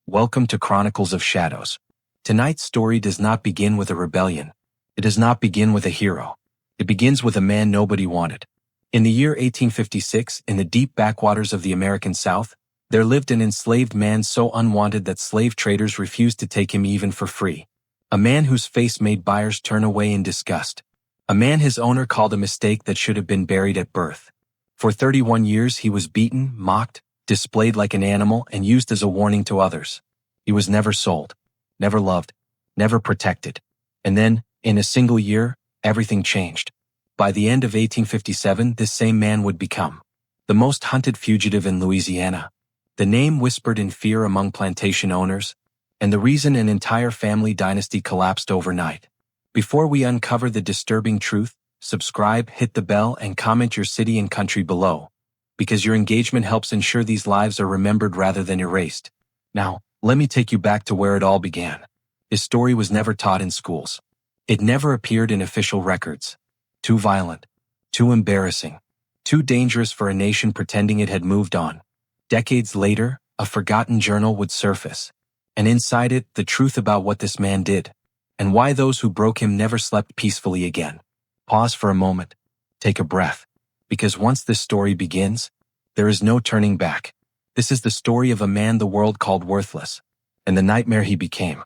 Welcome to Chronicles of Shadows. Tonight's story does not begin with a rebellion. It does not begin with a hero. It begins with a man nobody wanted. In the year 1856, in the deep backwaters of the American South, there lived an enslaved man so unwanted that slave traders refused to take him even for free. A man whose face made buyers turn away in disgust. A man his owner called a mistake that should have been buried at birth. For 31 years he was beaten, mocked, displayed like an animal, and used as a warning to others. He was never sold, never loved, never protected. And then, in a single year, everything changed. By the end of 1857, this same man would become the most hunted fugitive in Louisiana. The name whispered in fear among plantation owners, and the reason an entire family dynasty collapsed overnight. Before we uncover the disturbing truth, subscribe, hit the bell, and comment your city and country below, because your engagement helps ensure these lives are remembered rather than erased. Now, let me take you back to where it all began. His story was never taught in schools. It never appeared in official records. Too violent, too embarrassing, too dangerous for a nation pretending it had moved on. Decades later, a forgotten journal would surface, and inside it, the truth about what this man did, and why those who broke him never slept peacefully again. Pause for a moment. Take a breath. Because once this story begins, there is no turning back. This is the story of a man the world called worthless, and the nightmare he became.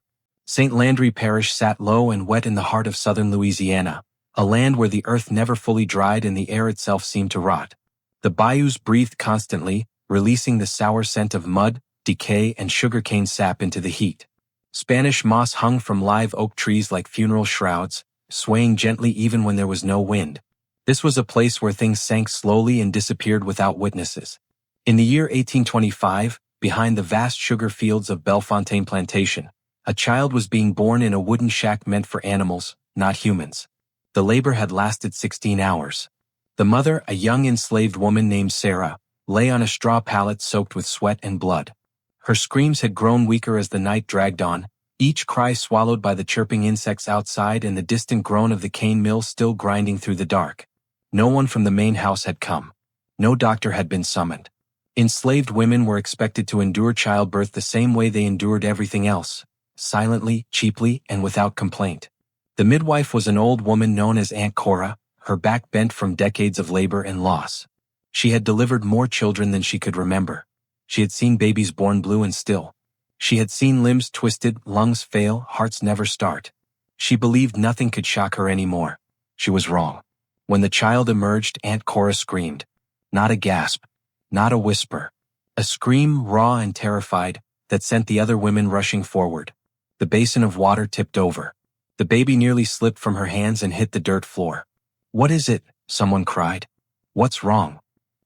St. Landry Parish sat low and wet in the heart of southern Louisiana, a land where the earth never fully dried and the air itself seemed to rot. The bayous breathed constantly, releasing the sour scent of mud, decay, and sugarcane sap into the heat. Spanish moss hung from live oak trees like funeral shrouds, swaying gently even when there was no wind. This was a place where things sank slowly and disappeared without witnesses. In the year 1825, behind the vast sugar fields of Bellefontaine Plantation, a child was being born in a wooden shack meant for animals, not humans. The labor had lasted 16 hours. The mother, a young enslaved woman named Sarah, lay on a straw pallet soaked with sweat and blood. Her screams had grown weaker as the night dragged on, each cry swallowed by the chirping insects outside and the distant groan of the cane mill still grinding through the dark. No one from the main house had come. No doctor had been summoned. Enslaved women were expected to endure childbirth the same way they endured everything else, silently, cheaply, and without complaint. The midwife was an old woman known as Aunt Cora, her back bent from decades of labor and loss. She had delivered more children than she could remember. She had seen babies born blue and still. She had seen limbs twisted, lungs fail, hearts never start. She believed nothing could shock her anymore. She was wrong. When the child emerged, Aunt Cora screamed. Not a gasp. Not a whisper. A scream, raw and terrified, that sent the other women rushing forward. The basin of water tipped over. The baby nearly slipped from her hands and hit the dirt floor. "What is it?" someone cried. "What's wrong?"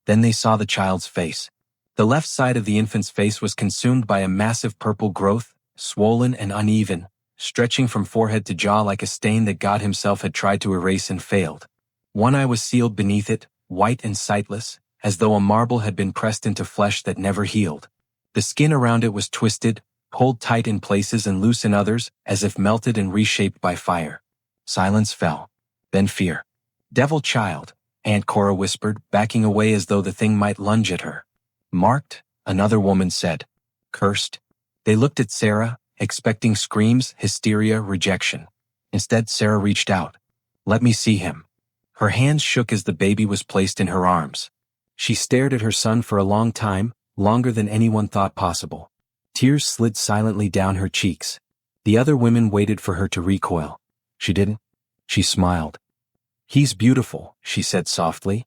Then they saw the child's face. The left side of the infant's face was consumed by a massive purple growth, swollen and uneven, stretching from forehead to jaw like a stain that God himself had tried to erase and failed. One eye was sealed beneath it, white and sightless, as though a marble had been pressed into flesh that never healed. The skin around it was twisted, pulled tight in places and loose in others, as if melted and reshaped by fire. Silence fell. Then fear. "Devil child," Aunt Cora whispered, backing away as though the thing might lunge at her. "Marked," another woman said. "Cursed." They looked at Sarah, expecting screams, hysteria, rejection. Instead, Sarah reached out. "Let me see him." Her hands shook as the baby was placed in her arms. She stared at her son for a long time, longer than anyone thought possible. Tears slid silently down her cheeks. The other women waited for her to recoil. She didn't. She smiled. "He's beautiful," she said softly.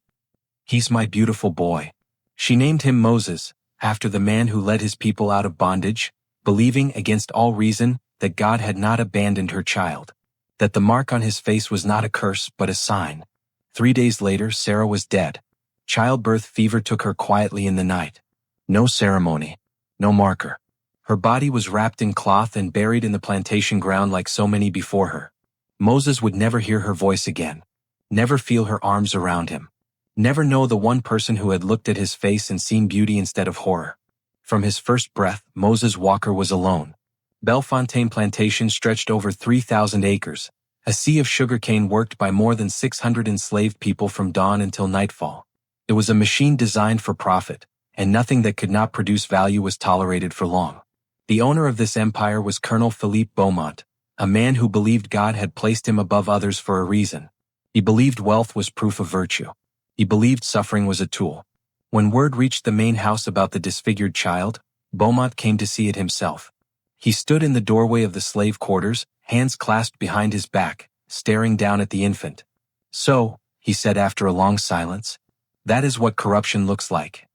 "He's my beautiful boy." She named him Moses, after the man who led his people out of bondage, believing, against all reason, that God had not abandoned her child. That the mark on his face was not a curse but a sign. 3 days later, Sarah was dead. Childbirth fever took her quietly in the night. No ceremony. No marker. Her body was wrapped in cloth and buried in the plantation ground like so many before her. Moses would never hear her voice again. Never feel her arms around him. Never know the one person who had looked at his face and seen beauty instead of horror. From his first breath, Moses Walker was alone. Bellefontaine Plantation stretched over 3,000 acres, a sea of sugarcane worked by more than 600 enslaved people from dawn until nightfall. It was a machine designed for profit, and nothing that could not produce value was tolerated for long. The owner of this empire was Colonel Philippe Beaumont, a man who believed God had placed him above others for a reason. He believed wealth was proof of virtue. He believed suffering was a tool. When word reached the main house about the disfigured child, Beaumont came to see it himself. He stood in the doorway of the slave quarters, hands clasped behind his back, staring down at the infant. "So," he said after a long silence, "that is what corruption looks like."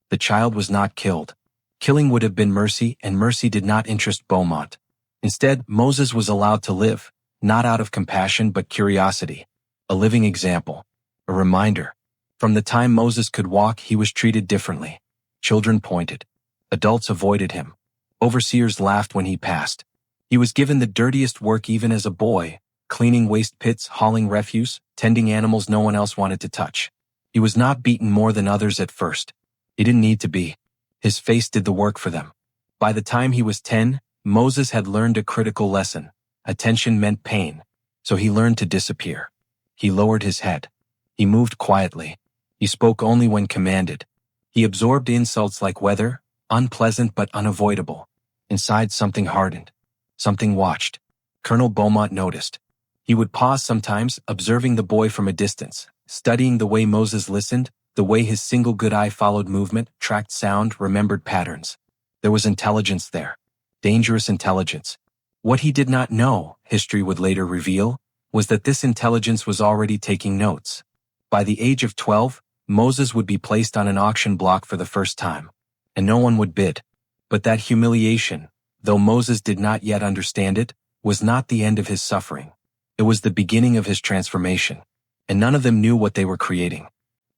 The child was not killed. Killing would have been mercy, and mercy did not interest Beaumont. Instead, Moses was allowed to live, not out of compassion but curiosity. A living example. A reminder. From the time Moses could walk, he was treated differently. Children pointed. Adults avoided him. Overseers laughed when he passed. He was given the dirtiest work even as a boy, cleaning waste pits, hauling refuse, tending animals no one else wanted to touch. He was not beaten more than others at first. He didn't need to be. His face did the work for them. By the time he was 10, Moses had learned a critical lesson. Attention meant pain. So he learned to disappear. He lowered his head. He moved quietly. He spoke only when commanded. He absorbed insults like weather, unpleasant but unavoidable. Inside, something hardened. Something watched. Colonel Beaumont noticed. He would pause sometimes, observing the boy from a distance, studying the way Moses listened, the way his single good eye followed movement, tracked sound, remembered patterns. There was intelligence there. Dangerous intelligence. What he did not know, history would later reveal, was that this intelligence was already taking notes. By the age of 12, Moses would be placed on an auction block for the first time. And no one would bid. But that humiliation, though Moses did not yet understand it, was not the end of his suffering. It was the beginning of his transformation. And none of them knew what they were creating.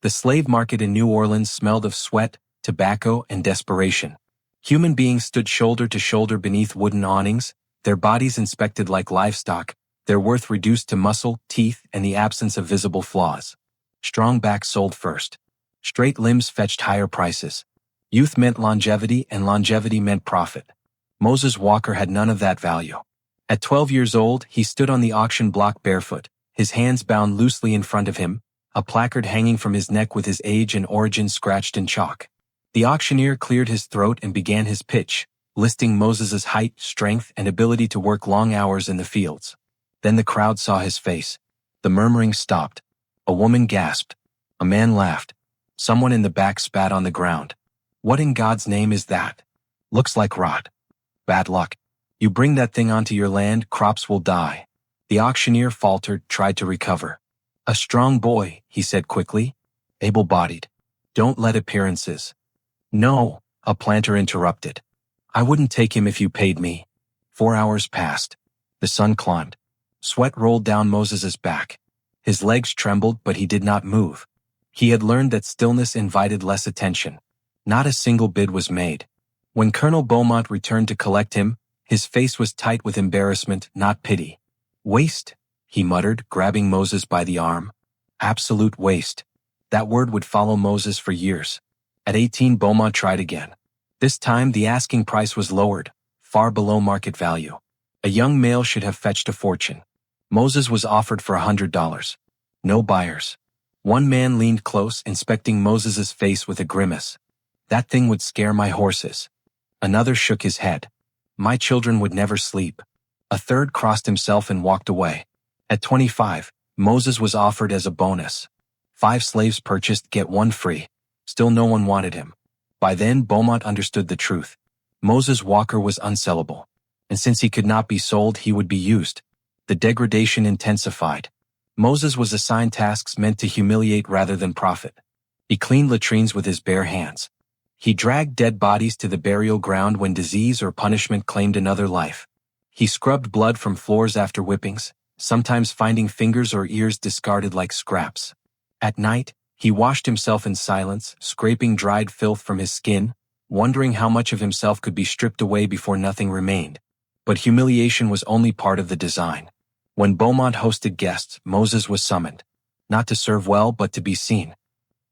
The slave market in New Orleans smelled of sweat, tobacco, and desperation. Human beings stood shoulder to shoulder beneath wooden awnings, their bodies inspected like livestock, their worth reduced to muscle, teeth, and the absence of visible flaws. Strong backs sold first. Straight limbs fetched higher prices. Youth meant longevity, and longevity meant profit. Moses Walker had none of that value. At 12 years old, he stood on the auction block barefoot, his hands bound loosely in front of him, a placard hanging from his neck with his age and origin scratched in chalk. The auctioneer cleared his throat and began his pitch, listing Moses's height, strength, and ability to work long hours in the fields. Then the crowd saw his face. The murmuring stopped. A woman gasped. A man laughed. Someone in the back spat on the ground. "What in God's name is that? Looks like rot. Bad luck. You bring that thing onto your land, crops will die." The auctioneer faltered, tried to recover. "A strong boy," he said quickly. "Able-bodied. Don't let appearances." "No," a planter interrupted. "I wouldn't take him if you paid me." 4 hours passed. The sun climbed. Sweat rolled down Moses's back. His legs trembled, but he did not move. He had learned that stillness invited less attention. Not a single bid was made. When Colonel Beaumont returned to collect him, his face was tight with embarrassment, not pity. "Waste," he muttered, grabbing Moses by the arm. Absolute waste. That word would follow Moses for years. At 18, Beaumont tried again. This time, the asking price was lowered, far below market value. A young male should have fetched a fortune. Moses was offered for $100. No buyers. One man leaned close, inspecting Moses's face with a grimace. "That thing would scare my horses." Another shook his head. "My children would never sleep." A third crossed himself and walked away. At 25, Moses was offered as a bonus. 5 slaves purchased, get 1 free. Still no one wanted him. By then, Beaumont understood the truth. Moses Walker was unsellable. And since he could not be sold, he would be used. The degradation intensified. Moses was assigned tasks meant to humiliate rather than profit. He cleaned latrines with his bare hands. He dragged dead bodies to the burial ground when disease or punishment claimed another life. He scrubbed blood from floors after whippings, sometimes finding fingers or ears discarded like scraps. At night, he washed himself in silence, scraping dried filth from his skin, wondering how much of himself could be stripped away before nothing remained. But humiliation was only part of the design. When Beaumont hosted guests, Moses was summoned, not to serve well but to be seen.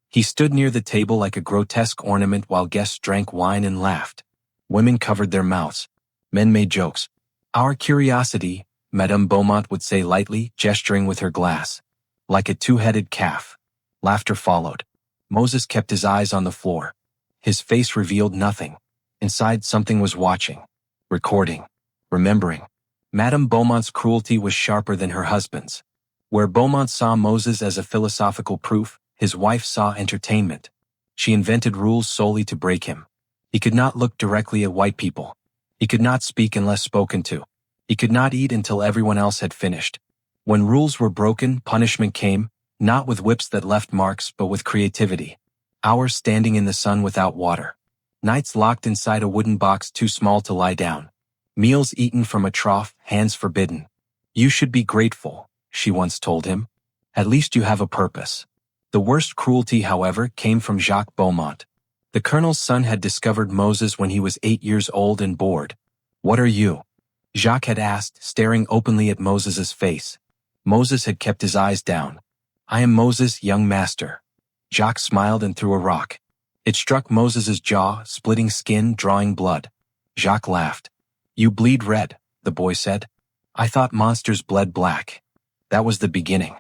He stood near the table like a grotesque ornament while guests drank wine and laughed. Women covered their mouths. Men made jokes. "Our curiosity," Madame Beaumont would say lightly, gesturing with her glass. "Like a 2-headed calf." Laughter followed. Moses kept his eyes on the floor. His face revealed nothing. Inside, something was watching. recording, remembering. Madame Beaumont's cruelty was sharper than her husband's. Where Beaumont saw Moses as a philosophical proof, his wife saw entertainment. She invented rules solely to break him. He could not look directly at white people. He could not speak unless spoken to. He could not eat until everyone else had finished. When rules were broken, punishment came, not with whips that left marks but with creativity. Hours standing in the sun without water. Nights locked inside a wooden box too small to lie down. Meals eaten from a trough, hands forbidden. You should be grateful, she once told him. At least you have a purpose. The worst cruelty, however, came from Jacques Beaumont. The colonel's son had discovered Moses when he was 8 years old and bored. "What are you?" Jacques had asked, staring openly at Moses's face. Moses had kept his eyes down. "I am Moses, young master." Jacques smiled and threw a rock. It struck Moses's jaw, splitting skin, drawing blood. Jacques laughed. "You bleed red," the boy said. "I thought monsters bled black." That was the beginning.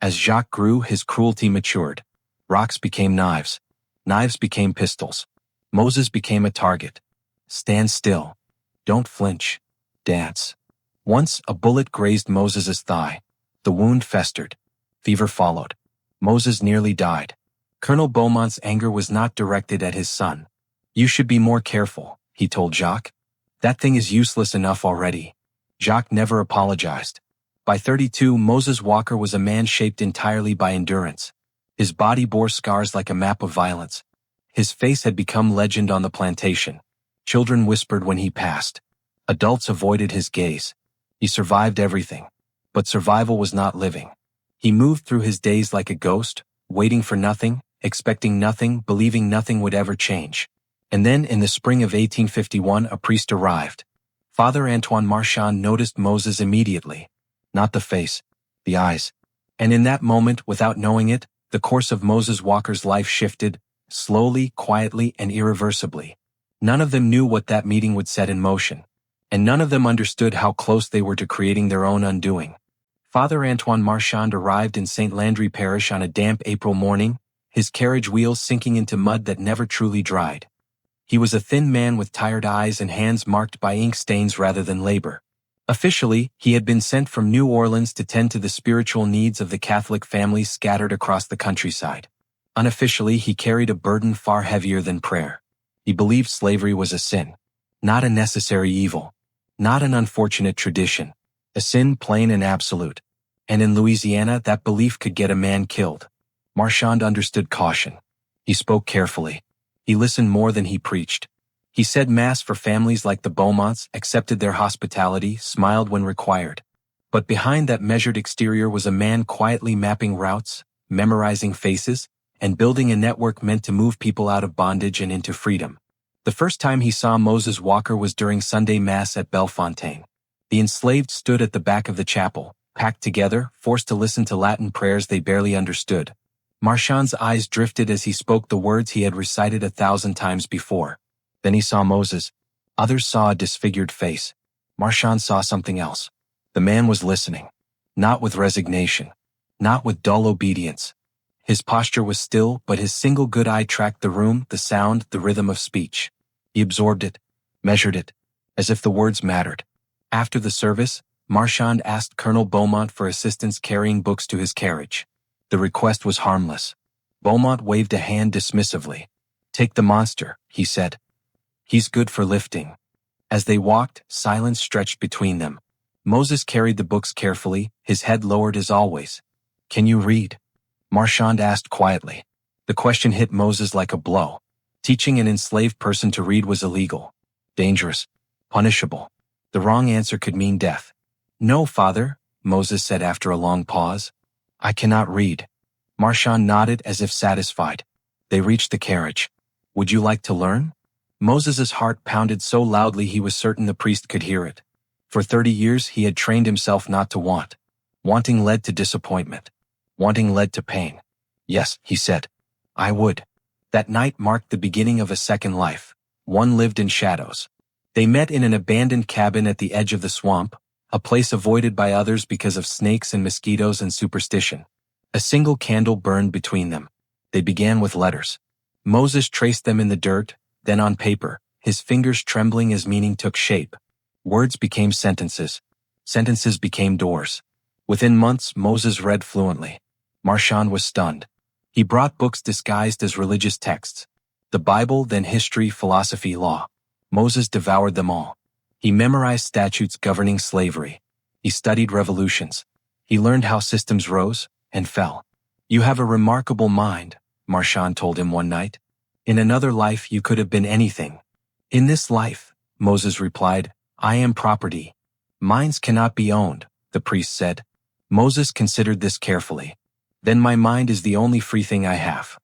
As Jacques grew, his cruelty matured. Rocks became knives. Knives became pistols. Moses became a target. Stand still. Don't flinch. Dance. Once, a bullet grazed Moses's thigh. The wound festered. Fever followed. Moses nearly died. Colonel Beaumont's anger was not directed at his son. "You should be more careful," he told Jacques. "That thing is useless enough already." Jacques never apologized. By 32, Moses Walker was a man shaped entirely by endurance. His body bore scars like a map of violence. His face had become legend on the plantation. Children whispered when he passed. Adults avoided his gaze. He survived everything. But survival was not living. He moved through his days like a ghost, waiting for nothing, expecting nothing, believing nothing would ever change. And then, in the spring of 1851, a priest arrived. Father Antoine Marchand noticed Moses immediately. Not the face, the eyes. And in that moment, without knowing it, the course of Moses Walker's life shifted, slowly, quietly, and irreversibly. None of them knew what that meeting would set in motion. And none of them understood how close they were to creating their own undoing. Father Antoine Marchand arrived in St. Landry Parish on a damp April morning, his carriage wheels sinking into mud that never truly dried. He was a thin man with tired eyes and hands marked by ink stains rather than labor. Officially, he had been sent from New Orleans to tend to the spiritual needs of the Catholic families scattered across the countryside. Unofficially, he carried a burden far heavier than prayer. He believed slavery was a sin, not a necessary evil, not an unfortunate tradition, a sin plain and absolute. And in Louisiana, that belief could get a man killed. Marchand understood caution. He spoke carefully. He listened more than he preached. He said Mass for families like the Beaumonts, accepted their hospitality, smiled when required. But behind that measured exterior was a man quietly mapping routes, memorizing faces, and building a network meant to move people out of bondage and into freedom. The first time he saw Moses Walker was during Sunday Mass at Bellefontaine. The enslaved stood at the back of the chapel, packed together, forced to listen to Latin prayers they barely understood. Marchand's eyes drifted as he spoke the words he had recited 1,000 times before. Then he saw Moses. Others saw a disfigured face. Marchand saw something else. The man was listening. Not with resignation. Not with dull obedience. His posture was still, but his single good eye tracked the room, the sound, the rhythm of speech. He absorbed it, measured it, as if the words mattered. After the service, Marchand asked Colonel Beaumont for assistance carrying books to his carriage. The request was harmless. Beaumont waved a hand dismissively. "Take the monster," he said. "He's good for lifting." As they walked, silence stretched between them. Moses carried the books carefully, his head lowered as always. "Can you read?" Marchand asked quietly. The question hit Moses like a blow. Teaching an enslaved person to read was illegal, dangerous, punishable. The wrong answer could mean death. "No, Father," Moses said after a long pause. "I cannot read." Marchand nodded as if satisfied. They reached the carriage. "Would you like to learn?" Moses's heart pounded so loudly he was certain the priest could hear it. For 30 years he had trained himself not to want. Wanting led to disappointment. Wanting led to pain. "Yes," he said. "I would." That night marked the beginning of a second life. One lived in shadows. They met in an abandoned cabin at the edge of the swamp, a place avoided by others because of snakes and mosquitoes and superstition. A single candle burned between them. They began with letters. Moses traced them in the dirt, then on paper, his fingers trembling as meaning took shape. Words became sentences. Sentences became doors. Within months, Moses read fluently. Marchand was stunned. He brought books disguised as religious texts. The Bible, then history, philosophy, law. Moses devoured them all. He memorized statutes governing slavery. He studied revolutions. He learned how systems rose and fell. "You have a remarkable mind," Marchand told him one night. "In another life you could have been anything." "In this life," Moses replied, "I am property." "Minds cannot be owned," the priest said. Moses considered this carefully. "Then my mind is the only free thing I have."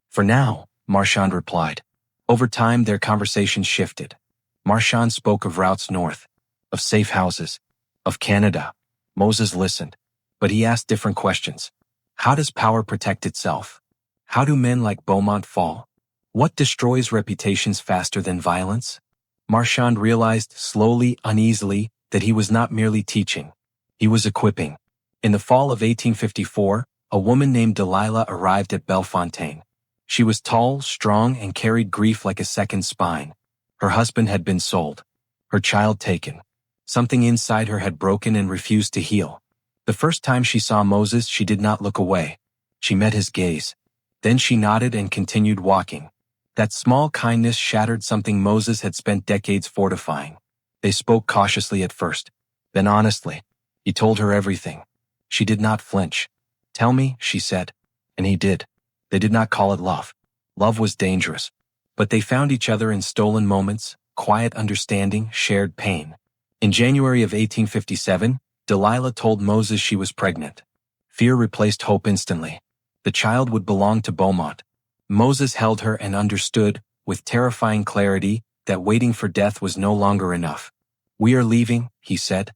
"For now," Marchand replied. Over time their conversation shifted. Marchand spoke of routes north, of safe houses, of Canada. Moses listened, but he asked different questions. How does power protect itself? How do men like Beaumont fall? What destroys reputations faster than violence? Marchand realized, slowly, uneasily, that he was not merely teaching. He was equipping. In the fall of 1854, a woman named Delilah arrived at Bellefontaine. She was tall, strong, and carried grief like a second spine. Her husband had been sold. Her child taken. Something inside her had broken and refused to heal. The first time she saw Moses, she did not look away. She met his gaze. Then she nodded and continued walking. That small kindness shattered something Moses had spent decades fortifying. They spoke cautiously at first, then honestly. He told her everything. She did not flinch. "Tell me," she said. And he did. They did not call it love. Love was dangerous. But they found each other in stolen moments, quiet understanding, shared pain. In January of 1857, Delilah told Moses she was pregnant. Fear replaced hope instantly. The child would belong to Beaumont. Moses held her and understood, with terrifying clarity, that waiting for death was no longer enough. "We are leaving," he said.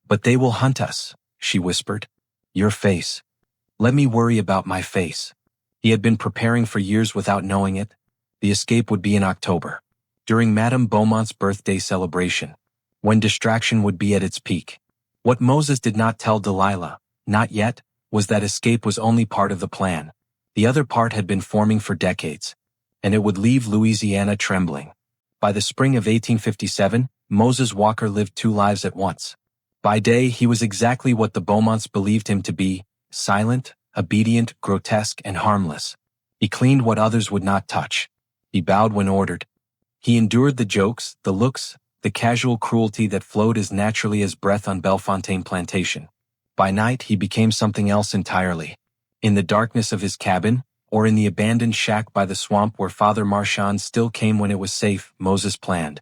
"But they will hunt us," she whispered. "Your face. Let me worry about my face." He had been preparing for years without knowing it. The escape would be in October, during Madame Beaumont's birthday celebration, when distraction would be at its peak. What Moses did not tell Delilah, not yet, was that escape was only part of the plan. The other part had been forming for decades, and it would leave Louisiana trembling. By the spring of 1857, Moses Walker lived two lives at once. By day, he was exactly what the Beaumonts believed him to be: silent, obedient, grotesque, and harmless. He cleaned what others would not touch. He bowed when ordered. He endured the jokes, the looks, the casual cruelty that flowed as naturally as breath on Bellefontaine plantation. By night, he became something else entirely. In the darkness of his cabin, or in the abandoned shack by the swamp where Father Marchand still came when it was safe, Moses planned.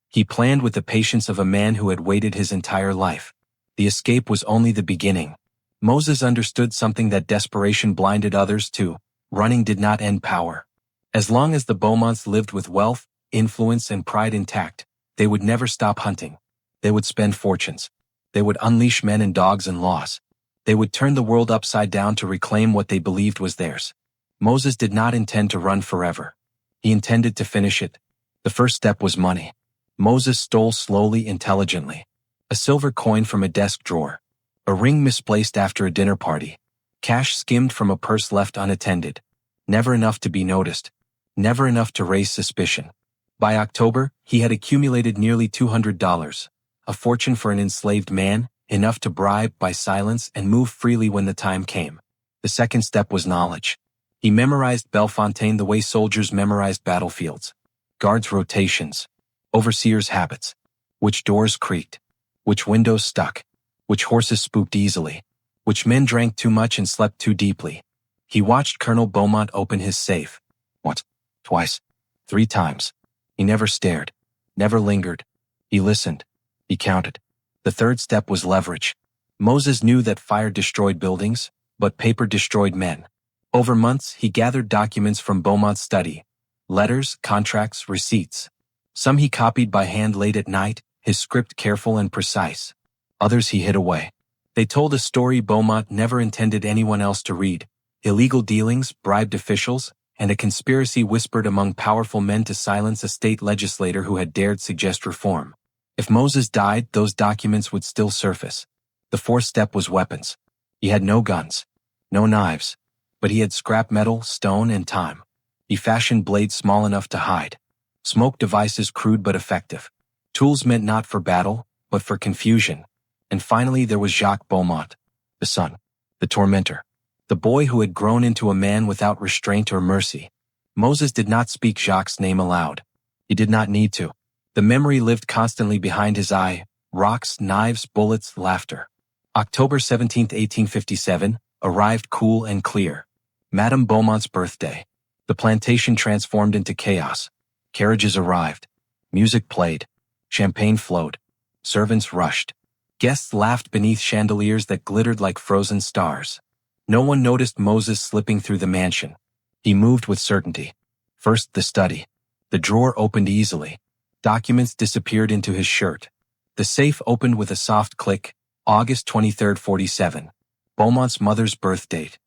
He planned with the patience of a man who had waited his entire life. The escape was only the beginning. Moses understood something that desperation blinded others to: running did not end power. As long as the Beaumonts lived with wealth, influence, and pride intact, they would never stop hunting. They would spend fortunes. They would unleash men and dogs and laws. They would turn the world upside down to reclaim what they believed was theirs. Moses did not intend to run forever. He intended to finish it. The first step was money. Moses stole slowly, intelligently. A silver coin from a desk drawer. A ring misplaced after a dinner party. Cash skimmed from a purse left unattended. Never enough to be noticed. Never enough to raise suspicion. By October, he had accumulated nearly $200, a fortune for an enslaved man, enough to bribe by silence and move freely when the time came. The second step was knowledge. He memorized Bellefontaine the way soldiers memorized battlefields. Guards' rotations. Overseers' habits. Which doors creaked. Which windows stuck. Which horses spooked easily. Which men drank too much and slept too deeply. He watched Colonel Beaumont open his safe. Once, twice, 3 times. He never stared. Never lingered. He listened. He counted. The third step was leverage. Moses knew that fire destroyed buildings, but paper destroyed men. Over months, he gathered documents from Beaumont's study. Letters, contracts, receipts. Some he copied by hand late at night, his script careful and precise. Others he hid away. They told a story Beaumont never intended anyone else to read: illegal dealings, bribed officials, and a conspiracy whispered among powerful men to silence a state legislator who had dared suggest reform. If Moses died, those documents would still surface. The fourth step was weapons. He had no guns, no knives, but he had scrap metal, stone, and time. He fashioned blades small enough to hide. Smoke devices crude but effective. Tools meant not for battle, but for confusion. And finally there was Jacques Beaumont, the son, the tormentor, the boy who had grown into a man without restraint or mercy. Moses did not speak Jacques' name aloud. He did not need to. The memory lived constantly behind his eye: rocks, knives, bullets, laughter. October 17, 1857, arrived cool and clear. Madame Beaumont's birthday. The plantation transformed into chaos. Carriages arrived. Music played. Champagne flowed. Servants rushed. Guests laughed beneath chandeliers that glittered like frozen stars. No one noticed Moses slipping through the mansion. He moved with certainty. First, the study. The drawer opened easily. Documents disappeared into his shirt. The safe opened with a soft click. August 23, 47. Beaumont's mother's birth date.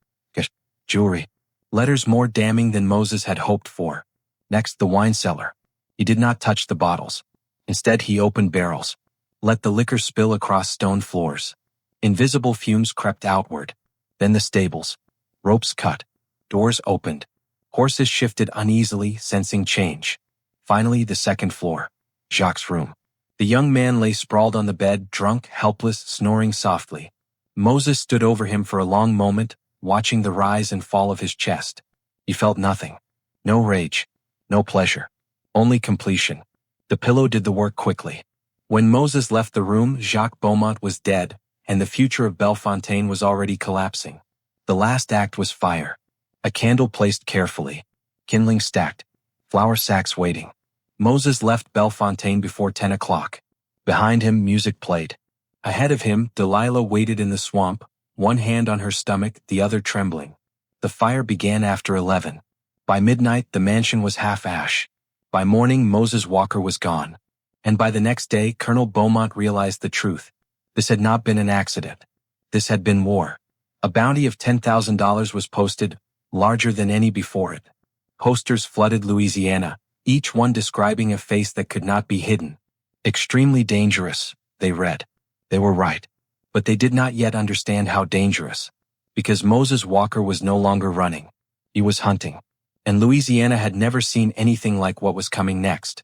Jewelry. Letters more damning than Moses had hoped for. Next, the wine cellar. He did not touch the bottles. Instead, he opened barrels. Let the liquor spill across stone floors. Invisible fumes crept outward. Then the stables. Ropes cut. Doors opened. Horses shifted uneasily, sensing change. Finally, the second floor. Jacques' room. The young man lay sprawled on the bed, drunk, helpless, snoring softly. Moses stood over him for a long moment, watching the rise and fall of his chest. He felt nothing. No rage. No pleasure. Only completion. The pillow did the work quickly. When Moses left the room, Jacques Beaumont was dead, and the future of Bellefontaine was already collapsing. The last act was fire. A candle placed carefully. Kindling stacked. Flour sacks waiting. Moses left Bellefontaine before 10 o'clock. Behind him, music played. Ahead of him, Delilah waited in the swamp, one hand on her stomach, the other trembling. The fire began after 11. By midnight, the mansion was half ash. By morning, Moses Walker was gone. And by the next day, Colonel Beaumont realized the truth. This had not been an accident. This had been war. A bounty of $10,000 was posted, larger than any before it. Posters flooded Louisiana, each one describing a face that could not be hidden. Extremely dangerous, they read. They were right. But they did not yet understand how dangerous. Because Moses Walker was no longer running. He was hunting. And Louisiana had never seen anything like what was coming next.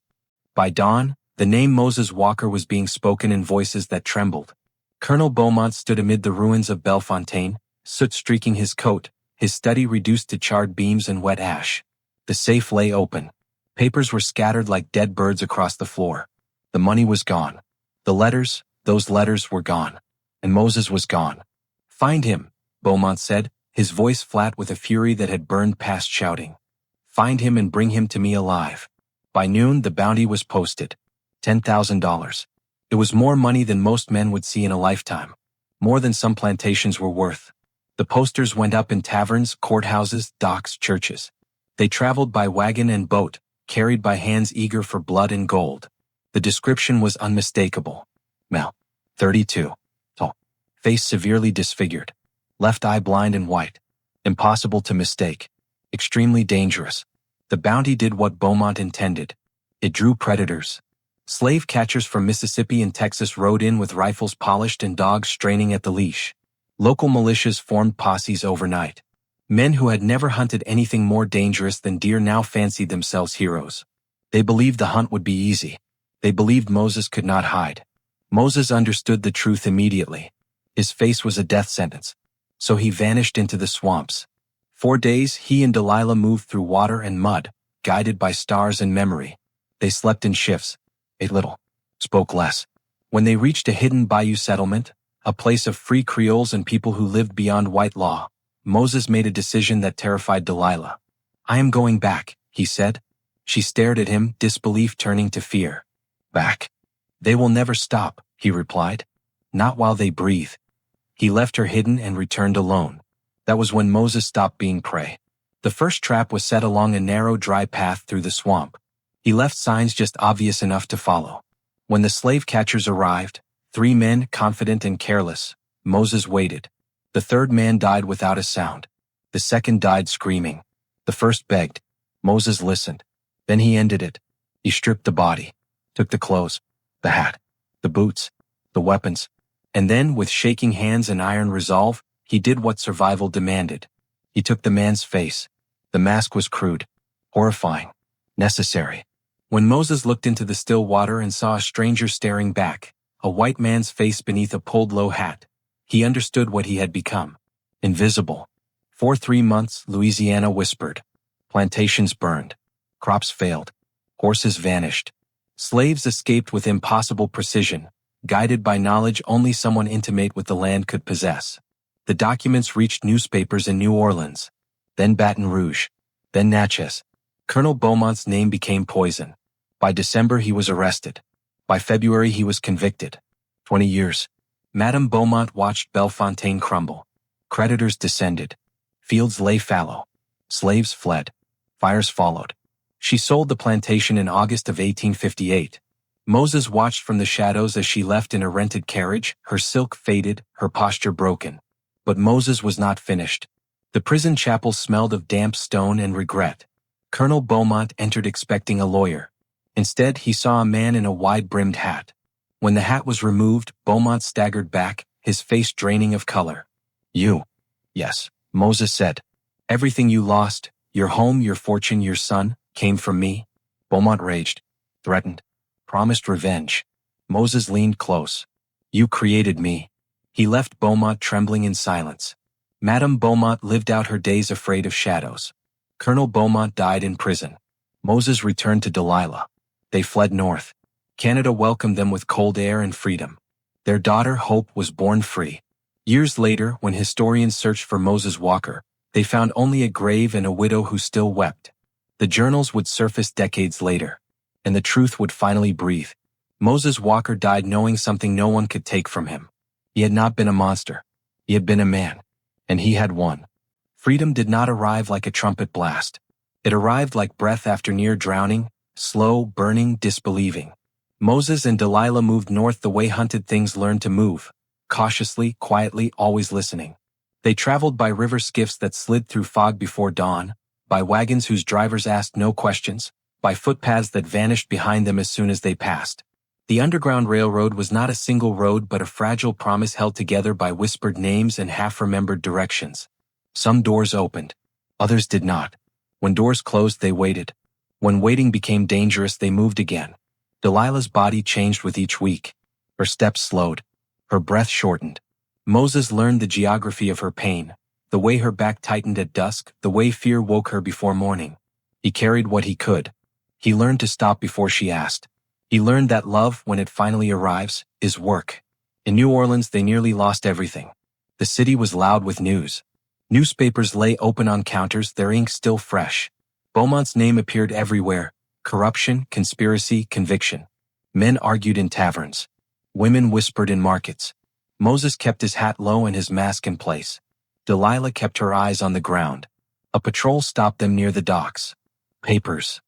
By dawn, the name Moses Walker was being spoken in voices that trembled. Colonel Beaumont stood amid the ruins of Bellefontaine, soot streaking his coat, his study reduced to charred beams and wet ash. The safe lay open. Papers were scattered like dead birds across the floor. The money was gone. The letters, those letters were gone. And Moses was gone. Find him, Beaumont said, his voice flat with a fury that had burned past shouting. Find him and bring him to me alive. By noon, the bounty was posted. $10,000. It was more money than most men would see in a lifetime. More than some plantations were worth. The posters went up in taverns, courthouses, docks, churches. They traveled by wagon and boat, carried by hands eager for blood and gold. The description was unmistakable. Male. 32. Tall. Face severely disfigured. Left eye blind and white. Impossible to mistake. Extremely dangerous. The bounty did what Beaumont intended. It drew predators. Slave catchers from Mississippi and Texas rode in with rifles polished and dogs straining at the leash. Local militias formed posses overnight. Men who had never hunted anything more dangerous than deer now fancied themselves heroes. They believed the hunt would be easy. They believed Moses could not hide. Moses understood the truth immediately. His face was a death sentence. So he vanished into the swamps. 4 days, he and Delilah moved through water and mud, guided by stars and memory. They slept in shifts, ate little, spoke less. When they reached a hidden bayou settlement, a place of free Creoles and people who lived beyond white law, Moses made a decision that terrified Delilah. I am going back, he said. She stared at him, disbelief turning to fear. Back. They will never stop, he replied. Not while they breathe. He left her hidden and returned alone. That was when Moses stopped being prey. The first trap was set along a narrow, dry path through the swamp. He left signs just obvious enough to follow. When the slave catchers arrived, 3 men, confident and careless, Moses waited. The third man died without a sound. The second died screaming. The first begged. Moses listened. Then he ended it. He stripped the body, took the clothes, the hat, the boots, the weapons, and then, with shaking hands and iron resolve, he did what survival demanded. He took the man's face. The mask was crude, horrifying, necessary. When Moses looked into the still water and saw a stranger staring back, a white man's face beneath a pulled low hat. He understood what he had become. Invisible. For 3 months, Louisiana whispered. Plantations burned. Crops failed. Horses vanished. Slaves escaped with impossible precision, guided by knowledge only someone intimate with the land could possess. The documents reached newspapers in New Orleans, then Baton Rouge, then Natchez. Colonel Beaumont's name became poison. By December he was arrested. By February he was convicted. 20 years. Madame Beaumont watched Bellefontaine crumble. Creditors descended. Fields lay fallow. Slaves fled. Fires followed. She sold the plantation in August of 1858. Moses watched from the shadows as she left in a rented carriage, her silk faded, her posture broken. But Moses was not finished. The prison chapel smelled of damp stone and regret. Colonel Beaumont entered expecting a lawyer. Instead, he saw a man in a wide-brimmed hat. When the hat was removed, Beaumont staggered back, his face draining of color. You. Yes, Moses said. Everything you lost, your home, your fortune, your son, came from me. Beaumont raged, threatened, promised revenge. Moses leaned close. You created me. He left Beaumont trembling in silence. Madame Beaumont lived out her days afraid of shadows. Colonel Beaumont died in prison. Moses returned to Delilah. They fled north. Canada welcomed them with cold air and freedom. Their daughter, Hope, was born free. Years later, when historians searched for Moses Walker, they found only a grave and a widow who still wept. The journals would surface decades later, and the truth would finally breathe. Moses Walker died knowing something no one could take from him. He had not been a monster. He had been a man. And he had won. Freedom did not arrive like a trumpet blast. It arrived like breath after near drowning, slow, burning, disbelieving. Moses and Delilah moved north the way hunted things learned to move, cautiously, quietly, always listening. They traveled by river skiffs that slid through fog before dawn, by wagons whose drivers asked no questions, by footpaths that vanished behind them as soon as they passed. The Underground Railroad was not a single road but a fragile promise held together by whispered names and half-remembered directions. Some doors opened. Others did not. When doors closed, they waited. When waiting became dangerous, they moved again. Delilah's body changed with each week. Her steps slowed. Her breath shortened. Moses learned the geography of her pain, the way her back tightened at dusk, the way fear woke her before morning. He carried what he could. He learned to stop before she asked. He learned that love, when it finally arrives, is work. In New Orleans, they nearly lost everything. The city was loud with news. Newspapers lay open on counters, their ink still fresh. Beaumont's name appeared everywhere. Corruption, conspiracy, conviction. Men argued in taverns. Women whispered in markets. Moses kept his hat low and his mask in place. Delilah kept her eyes on the ground. A patrol stopped them near the docks. Papers.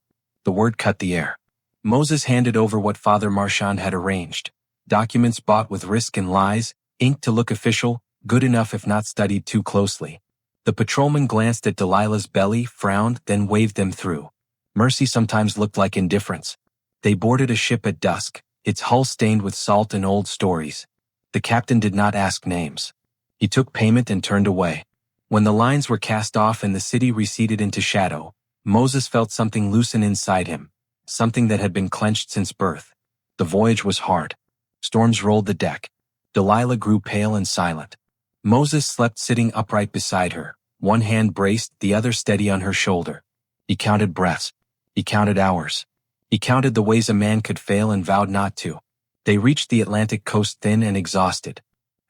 The word cut the air. Moses handed over what Father Marchand had arranged. Documents bought with risk and lies, ink to look official, good enough if not studied too closely. The patrolman glanced at Delilah's belly, frowned, then waved them through. Mercy sometimes looked like indifference. They boarded a ship at dusk, its hull stained with salt and old stories. The captain did not ask names. He took payment and turned away. When the lines were cast off and the city receded into shadow, Moses felt something loosen inside him. Something that had been clenched since birth. The voyage was hard. Storms rolled the deck. Delilah grew pale and silent. Moses slept sitting upright beside her, one hand braced, the other steady on her shoulder. He counted breaths. He counted hours. He counted the ways a man could fail and vowed not to. They reached the Atlantic coast thin and exhausted.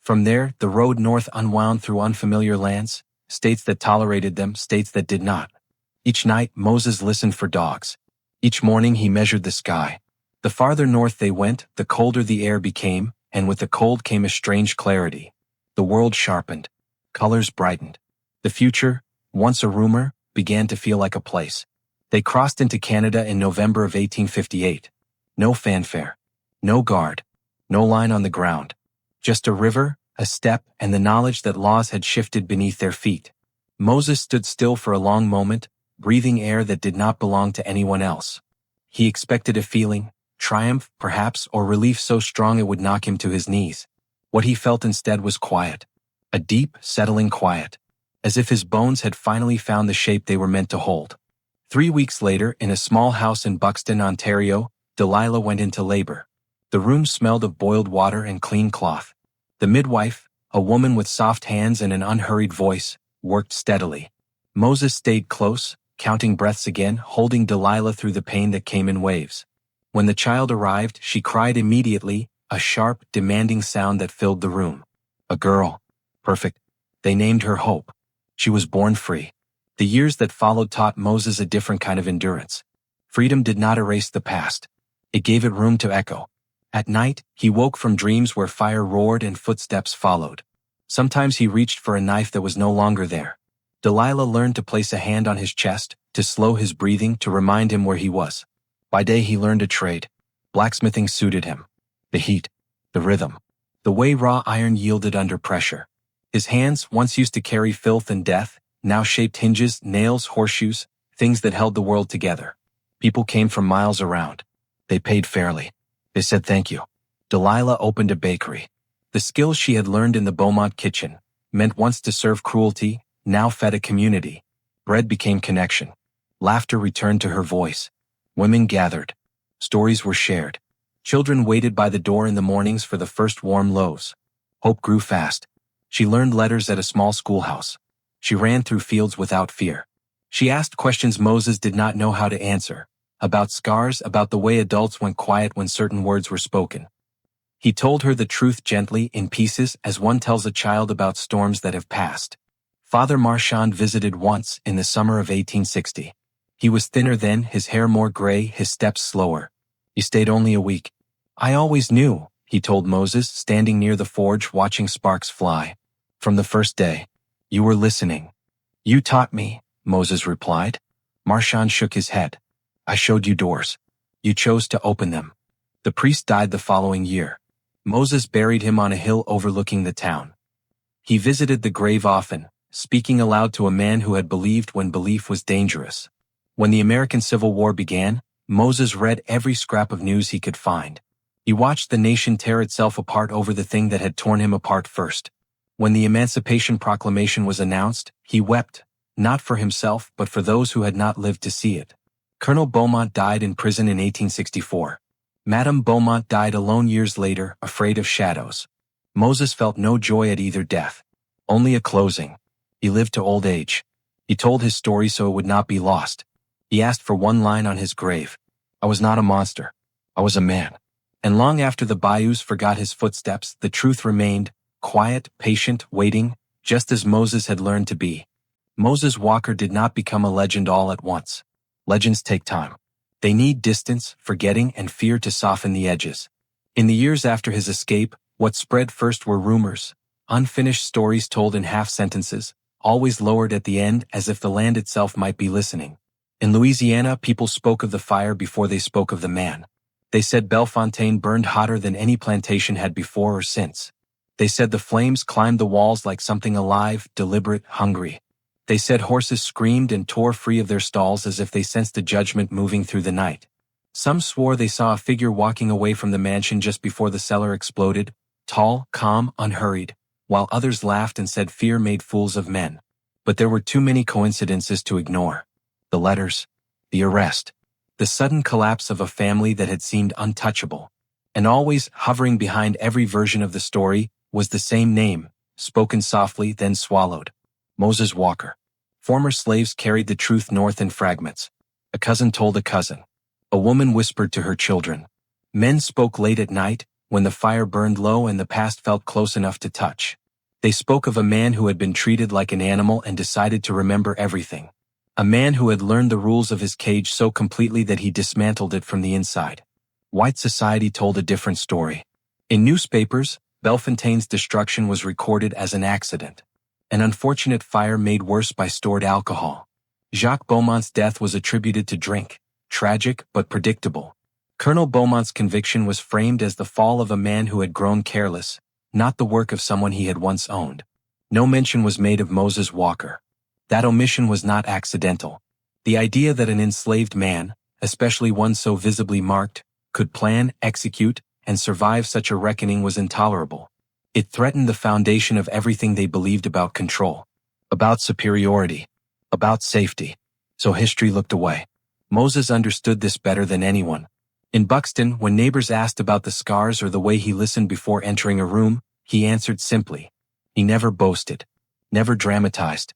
From there, the road north unwound through unfamiliar lands, states that tolerated them, states that did not. Each night, Moses listened for dogs. Each morning he measured the sky. The farther north they went, the colder the air became, and with the cold came a strange clarity. The world sharpened. Colors brightened. The future, once a rumor, began to feel like a place. They crossed into Canada in November of 1858. No fanfare. No guard. No line on the ground. Just a river, a step, and the knowledge that laws had shifted beneath their feet. Moses stood still for a long moment, breathing air that did not belong to anyone else. He expected a feeling, triumph, perhaps, or relief so strong it would knock him to his knees. What he felt instead was quiet. A deep, settling quiet. As if his bones had finally found the shape they were meant to hold. 3 weeks later, in a small house in Buxton, Ontario, Delilah went into labor. The room smelled of boiled water and clean cloth. The midwife, a woman with soft hands and an unhurried voice, worked steadily. Moses stayed close, counting breaths again, holding Delilah through the pain that came in waves. When the child arrived, she cried immediately, a sharp, demanding sound that filled the room. A girl. Perfect. They named her Hope. She was born free. The years that followed taught Moses a different kind of endurance. Freedom did not erase the past. It gave it room to echo. At night, he woke from dreams where fire roared and footsteps followed. Sometimes he reached for a knife that was no longer there. Delilah learned to place a hand on his chest, to slow his breathing, to remind him where he was. By day he learned a trade. Blacksmithing suited him. The heat, the rhythm, the way raw iron yielded under pressure. His hands, once used to carry filth and death, now shaped hinges, nails, horseshoes, things that held the world together. People came from miles around. They paid fairly. They said thank you. Delilah opened a bakery. The skills she had learned in the Beaumont kitchen, meant once to serve cruelty, now fed a community. Bread became connection. Laughter returned to her voice. Women gathered. Stories were shared. Children waited by the door in the mornings for the first warm loaves. Hope grew fast. She learned letters at a small schoolhouse. She ran through fields without fear. She asked questions Moses did not know how to answer, about scars, about the way adults went quiet when certain words were spoken. He told her the truth gently, in pieces, as one tells a child about storms that have passed. Father Marchand visited once in the summer of 1860. He was thinner then, his hair more gray, his steps slower. He stayed only a week. I always knew, he told Moses, standing near the forge watching sparks fly. From the first day. You were listening. You taught me, Moses replied. Marchand shook his head. I showed you doors. You chose to open them. The priest died the following year. Moses buried him on a hill overlooking the town. He visited the grave often, speaking aloud to a man who had believed when belief was dangerous. When the American Civil War began, Moses read every scrap of news he could find. He watched the nation tear itself apart over the thing that had torn him apart first. When the Emancipation Proclamation was announced, he wept, not for himself but for those who had not lived to see it. Colonel Beaumont died in prison in 1864. Madame Beaumont died alone years later, afraid of shadows. Moses felt no joy at either death. Only a closing. He lived to old age. He told his story so it would not be lost. He asked for one line on his grave. I was not a monster. I was a man. And long after the bayous forgot his footsteps, the truth remained, quiet, patient, waiting, just as Moses had learned to be. Moses Walker did not become a legend all at once. Legends take time. They need distance, forgetting, and fear to soften the edges. In the years after his escape, what spread first were rumors, unfinished stories told in half sentences, always lowered at the end as if the land itself might be listening. In Louisiana, people spoke of the fire before they spoke of the man. They said Bellefontaine burned hotter than any plantation had before or since. They said the flames climbed the walls like something alive, deliberate, hungry. They said horses screamed and tore free of their stalls as if they sensed a judgment moving through the night. Some swore they saw a figure walking away from the mansion just before the cellar exploded, tall, calm, unhurried, while others laughed and said fear made fools of men. But there were too many coincidences to ignore. The letters, the arrest, the sudden collapse of a family that had seemed untouchable. And always, hovering behind every version of the story, was the same name, spoken softly then swallowed. Moses Walker. Former slaves carried the truth north in fragments. A cousin told a cousin. A woman whispered to her children. Men spoke late at night, when the fire burned low and the past felt close enough to touch. They spoke of a man who had been treated like an animal and decided to remember everything. A man who had learned the rules of his cage so completely that he dismantled it from the inside. White society told a different story. In newspapers, Bellefontaine's destruction was recorded as an accident. An unfortunate fire made worse by stored alcohol. Jacques Beaumont's death was attributed to drink. Tragic but predictable. Colonel Beaumont's conviction was framed as the fall of a man who had grown careless, not the work of someone he had once owned. No mention was made of Moses Walker. That omission was not accidental. The idea that an enslaved man, especially one so visibly marked, could plan, execute, and survive such a reckoning was intolerable. It threatened the foundation of everything they believed about control, about superiority, about safety. So history looked away. Moses understood this better than anyone. In Buxton, when neighbors asked about the scars or the way he listened before entering a room, he answered simply. He never boasted, never dramatized.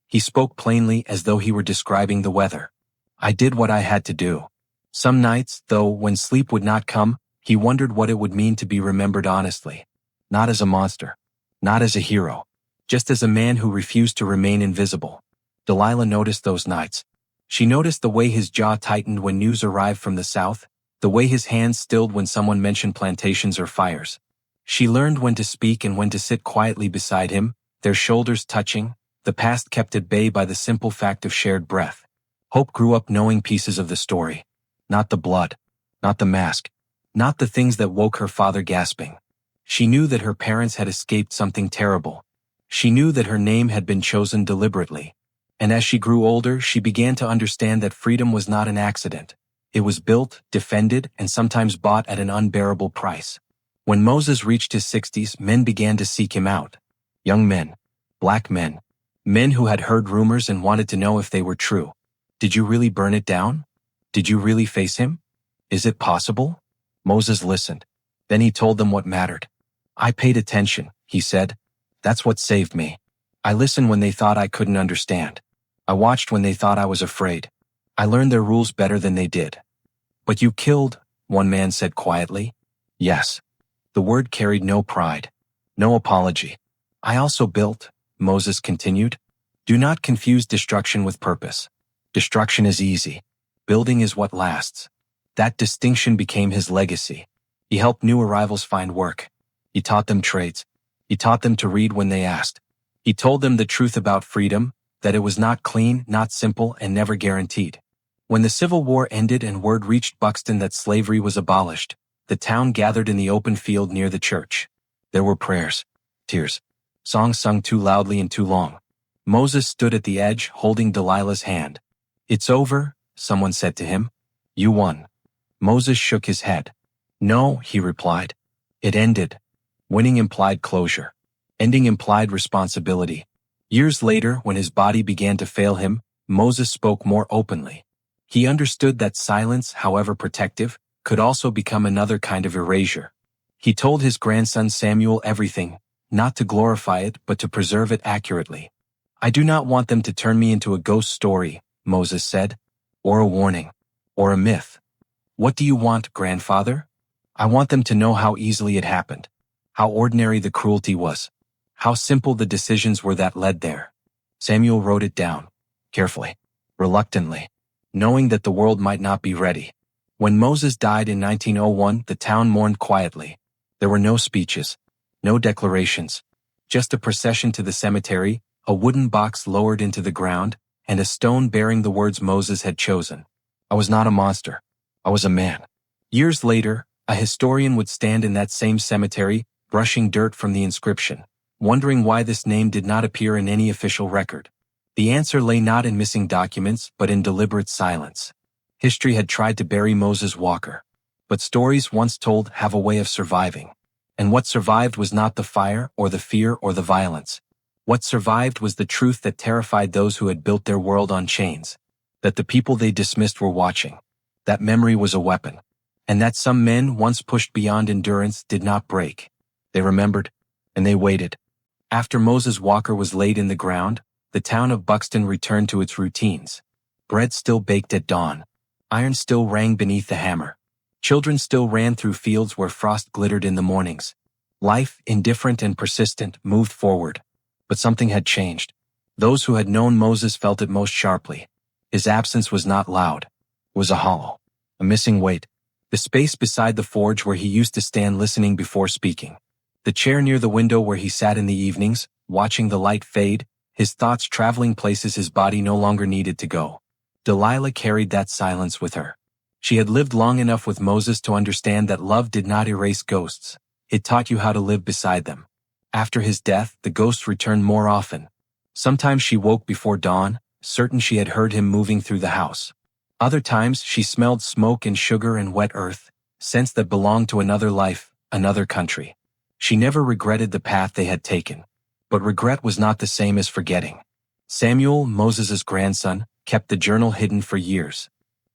He spoke plainly as though he were describing the weather. I did what I had to do. Some nights, though, when sleep would not come, he wondered what it would mean to be remembered honestly. Not as a monster. Not as a hero. Just as a man who refused to remain invisible. Delilah noticed those nights. She noticed the way his jaw tightened when news arrived from the south, the way his hands stilled when someone mentioned plantations or fires. She learned when to speak and when to sit quietly beside him, their shoulders touching, the past kept at bay by the simple fact of shared breath. Hope grew up knowing pieces of the story. Not the blood. Not the mask. Not the things that woke her father gasping. She knew that her parents had escaped something terrible. She knew that her name had been chosen deliberately. And as she grew older, she began to understand that freedom was not an accident. It was built, defended, and sometimes bought at an unbearable price. When Moses reached his 60s, men began to seek him out. Young men. Black men. Men who had heard rumors and wanted to know if they were true. Did you really burn it down? Did you really face him? Is it possible? Moses listened. Then he told them what mattered. I paid attention, he said. That's what saved me. I listened when they thought I couldn't understand. I watched when they thought I was afraid. I learned their rules better than they did. But you killed, one man said quietly. Yes. The word carried no pride. No apology. I also built, Moses continued. Do not confuse destruction with purpose. Destruction is easy. Building is what lasts. That distinction became his legacy. He helped new arrivals find work. He taught them trades. He taught them to read when they asked. He told them the truth about freedom, that it was not clean, not simple, and never guaranteed. When the Civil War ended and word reached Buxton that slavery was abolished, the town gathered in the open field near the church. There were prayers, tears, songs sung too loudly and too long. Moses stood at the edge, holding Delilah's hand. It's over, someone said to him. You won. Moses shook his head. No, he replied. It ended. Winning implied closure. Ending implied responsibility. Years later, when his body began to fail him, Moses spoke more openly. He understood that silence, however protective, could also become another kind of erasure. He told his grandson Samuel everything, not to glorify it but to preserve it accurately. I do not want them to turn me into a ghost story, Moses said, or a warning, or a myth. What do you want, grandfather? I want them to know how easily it happened, how ordinary the cruelty was, how simple the decisions were that led there. Samuel wrote it down, carefully, reluctantly, knowing that the world might not be ready. When Moses died in 1901, the town mourned quietly. There were no speeches, no declarations, just a procession to the cemetery, a wooden box lowered into the ground, and a stone bearing the words Moses had chosen. I was not a monster. I was a man. Years later, a historian would stand in that same cemetery, brushing dirt from the inscription, wondering why this name did not appear in any official record. The answer lay not in missing documents, but in deliberate silence. History had tried to bury Moses Walker. But stories once told have a way of surviving. And what survived was not the fire, or the fear, or the violence. What survived was the truth that terrified those who had built their world on chains. That the people they dismissed were watching. That memory was a weapon. And that some men, once pushed beyond endurance, did not break. They remembered, and they waited. After Moses Walker was laid in the ground, the town of Buxton returned to its routines. Bread still baked at dawn. Iron still rang beneath the hammer. Children still ran through fields where frost glittered in the mornings. Life, indifferent and persistent, moved forward. But something had changed. Those who had known Moses felt it most sharply. His absence was not loud. It was a hollow, a missing weight. The space beside the forge where he used to stand listening before speaking. The chair near the window where he sat in the evenings, watching the light fade, his thoughts traveling places his body no longer needed to go. Delilah carried that silence with her. She had lived long enough with Moses to understand that love did not erase ghosts. It taught you how to live beside them. After his death, the ghosts returned more often. Sometimes she woke before dawn, certain she had heard him moving through the house. Other times she smelled smoke and sugar and wet earth, scents that belonged to another life, another country. She never regretted the path they had taken. But regret was not the same as forgetting. Samuel, Moses's grandson, kept the journal hidden for years.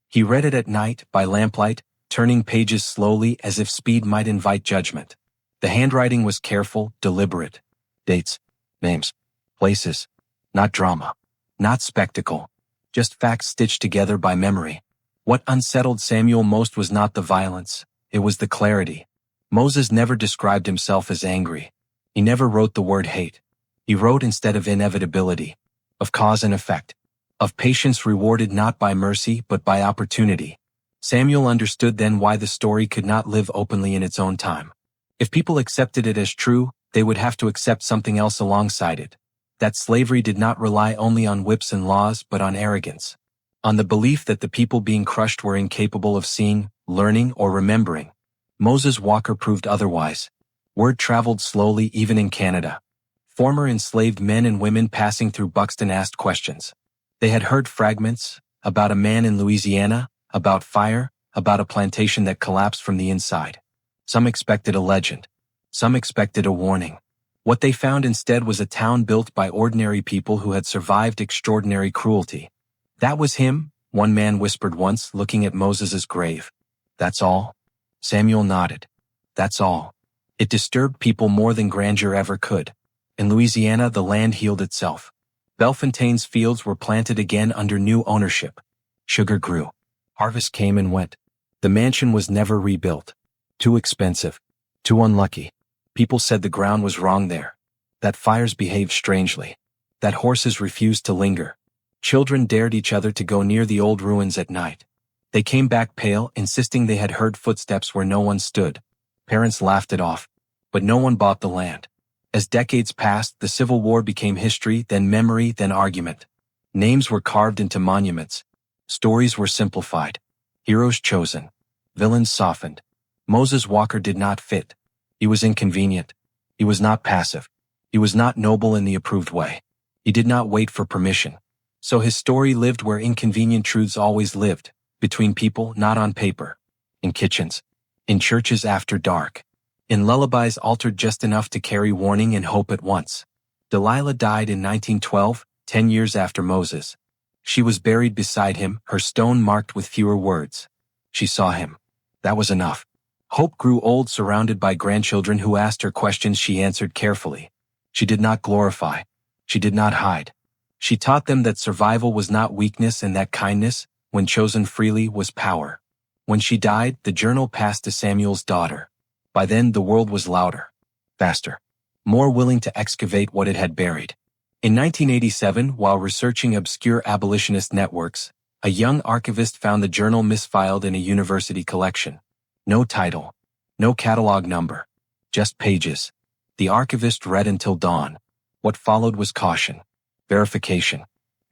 He read it at night, by lamplight, turning pages slowly as if speed might invite judgment. The handwriting was careful, deliberate. Dates, names, places. Not drama. Not spectacle. Just facts stitched together by memory. What unsettled Samuel most was not the violence, it was the clarity. Moses never described himself as angry. He never wrote the word hate. He wrote instead of inevitability, of cause and effect, of patience rewarded not by mercy but by opportunity. Samuel understood then why the story could not live openly in its own time. If people accepted it as true, they would have to accept something else alongside it. That slavery did not rely only on whips and laws but on arrogance. On the belief that the people being crushed were incapable of seeing, learning, or remembering. Moses Walker proved otherwise. Word traveled slowly even in Canada. Former enslaved men and women passing through Buxton asked questions. They had heard fragments, about a man in Louisiana, about fire, about a plantation that collapsed from the inside. Some expected a legend. Some expected a warning. What they found instead was a town built by ordinary people who had survived extraordinary cruelty. "That was him," one man whispered once, looking at Moses's grave. "That's all?" Samuel nodded. "That's all." It disturbed people more than grandeur ever could. In Louisiana, the land healed itself. Bellefontaine's fields were planted again under new ownership. Sugar grew. Harvest came and went. The mansion was never rebuilt. Too expensive. Too unlucky. People said the ground was wrong there. That fires behaved strangely. That horses refused to linger. Children dared each other to go near the old ruins at night. They came back pale, insisting they had heard footsteps where no one stood. Parents laughed it off. But no one bought the land. As decades passed, the Civil War became history, then memory, then argument. Names were carved into monuments. Stories were simplified. Heroes chosen. Villains softened. Moses Walker did not fit. He was inconvenient. He was not passive. He was not noble in the approved way. He did not wait for permission. So his story lived where inconvenient truths always lived, between people, not on paper. In kitchens. In churches after dark. In lullabies altered just enough to carry warning and hope at once. Delilah died in 1912, 10 years after Moses. She was buried beside him, her stone marked with fewer words. She saw him. That was enough. Hope grew old, surrounded by grandchildren who asked her questions she answered carefully. She did not glorify. She did not hide. She taught them that survival was not weakness and that kindness, when chosen freely, was power. When she died, the journal passed to Samuel's daughter. By then, the world was louder, faster, more willing to excavate what it had buried. In 1987, while researching obscure abolitionist networks, a young archivist found the journal misfiled in a university collection. No title, no catalog number, just pages. The archivist read until dawn. What followed was caution, verification.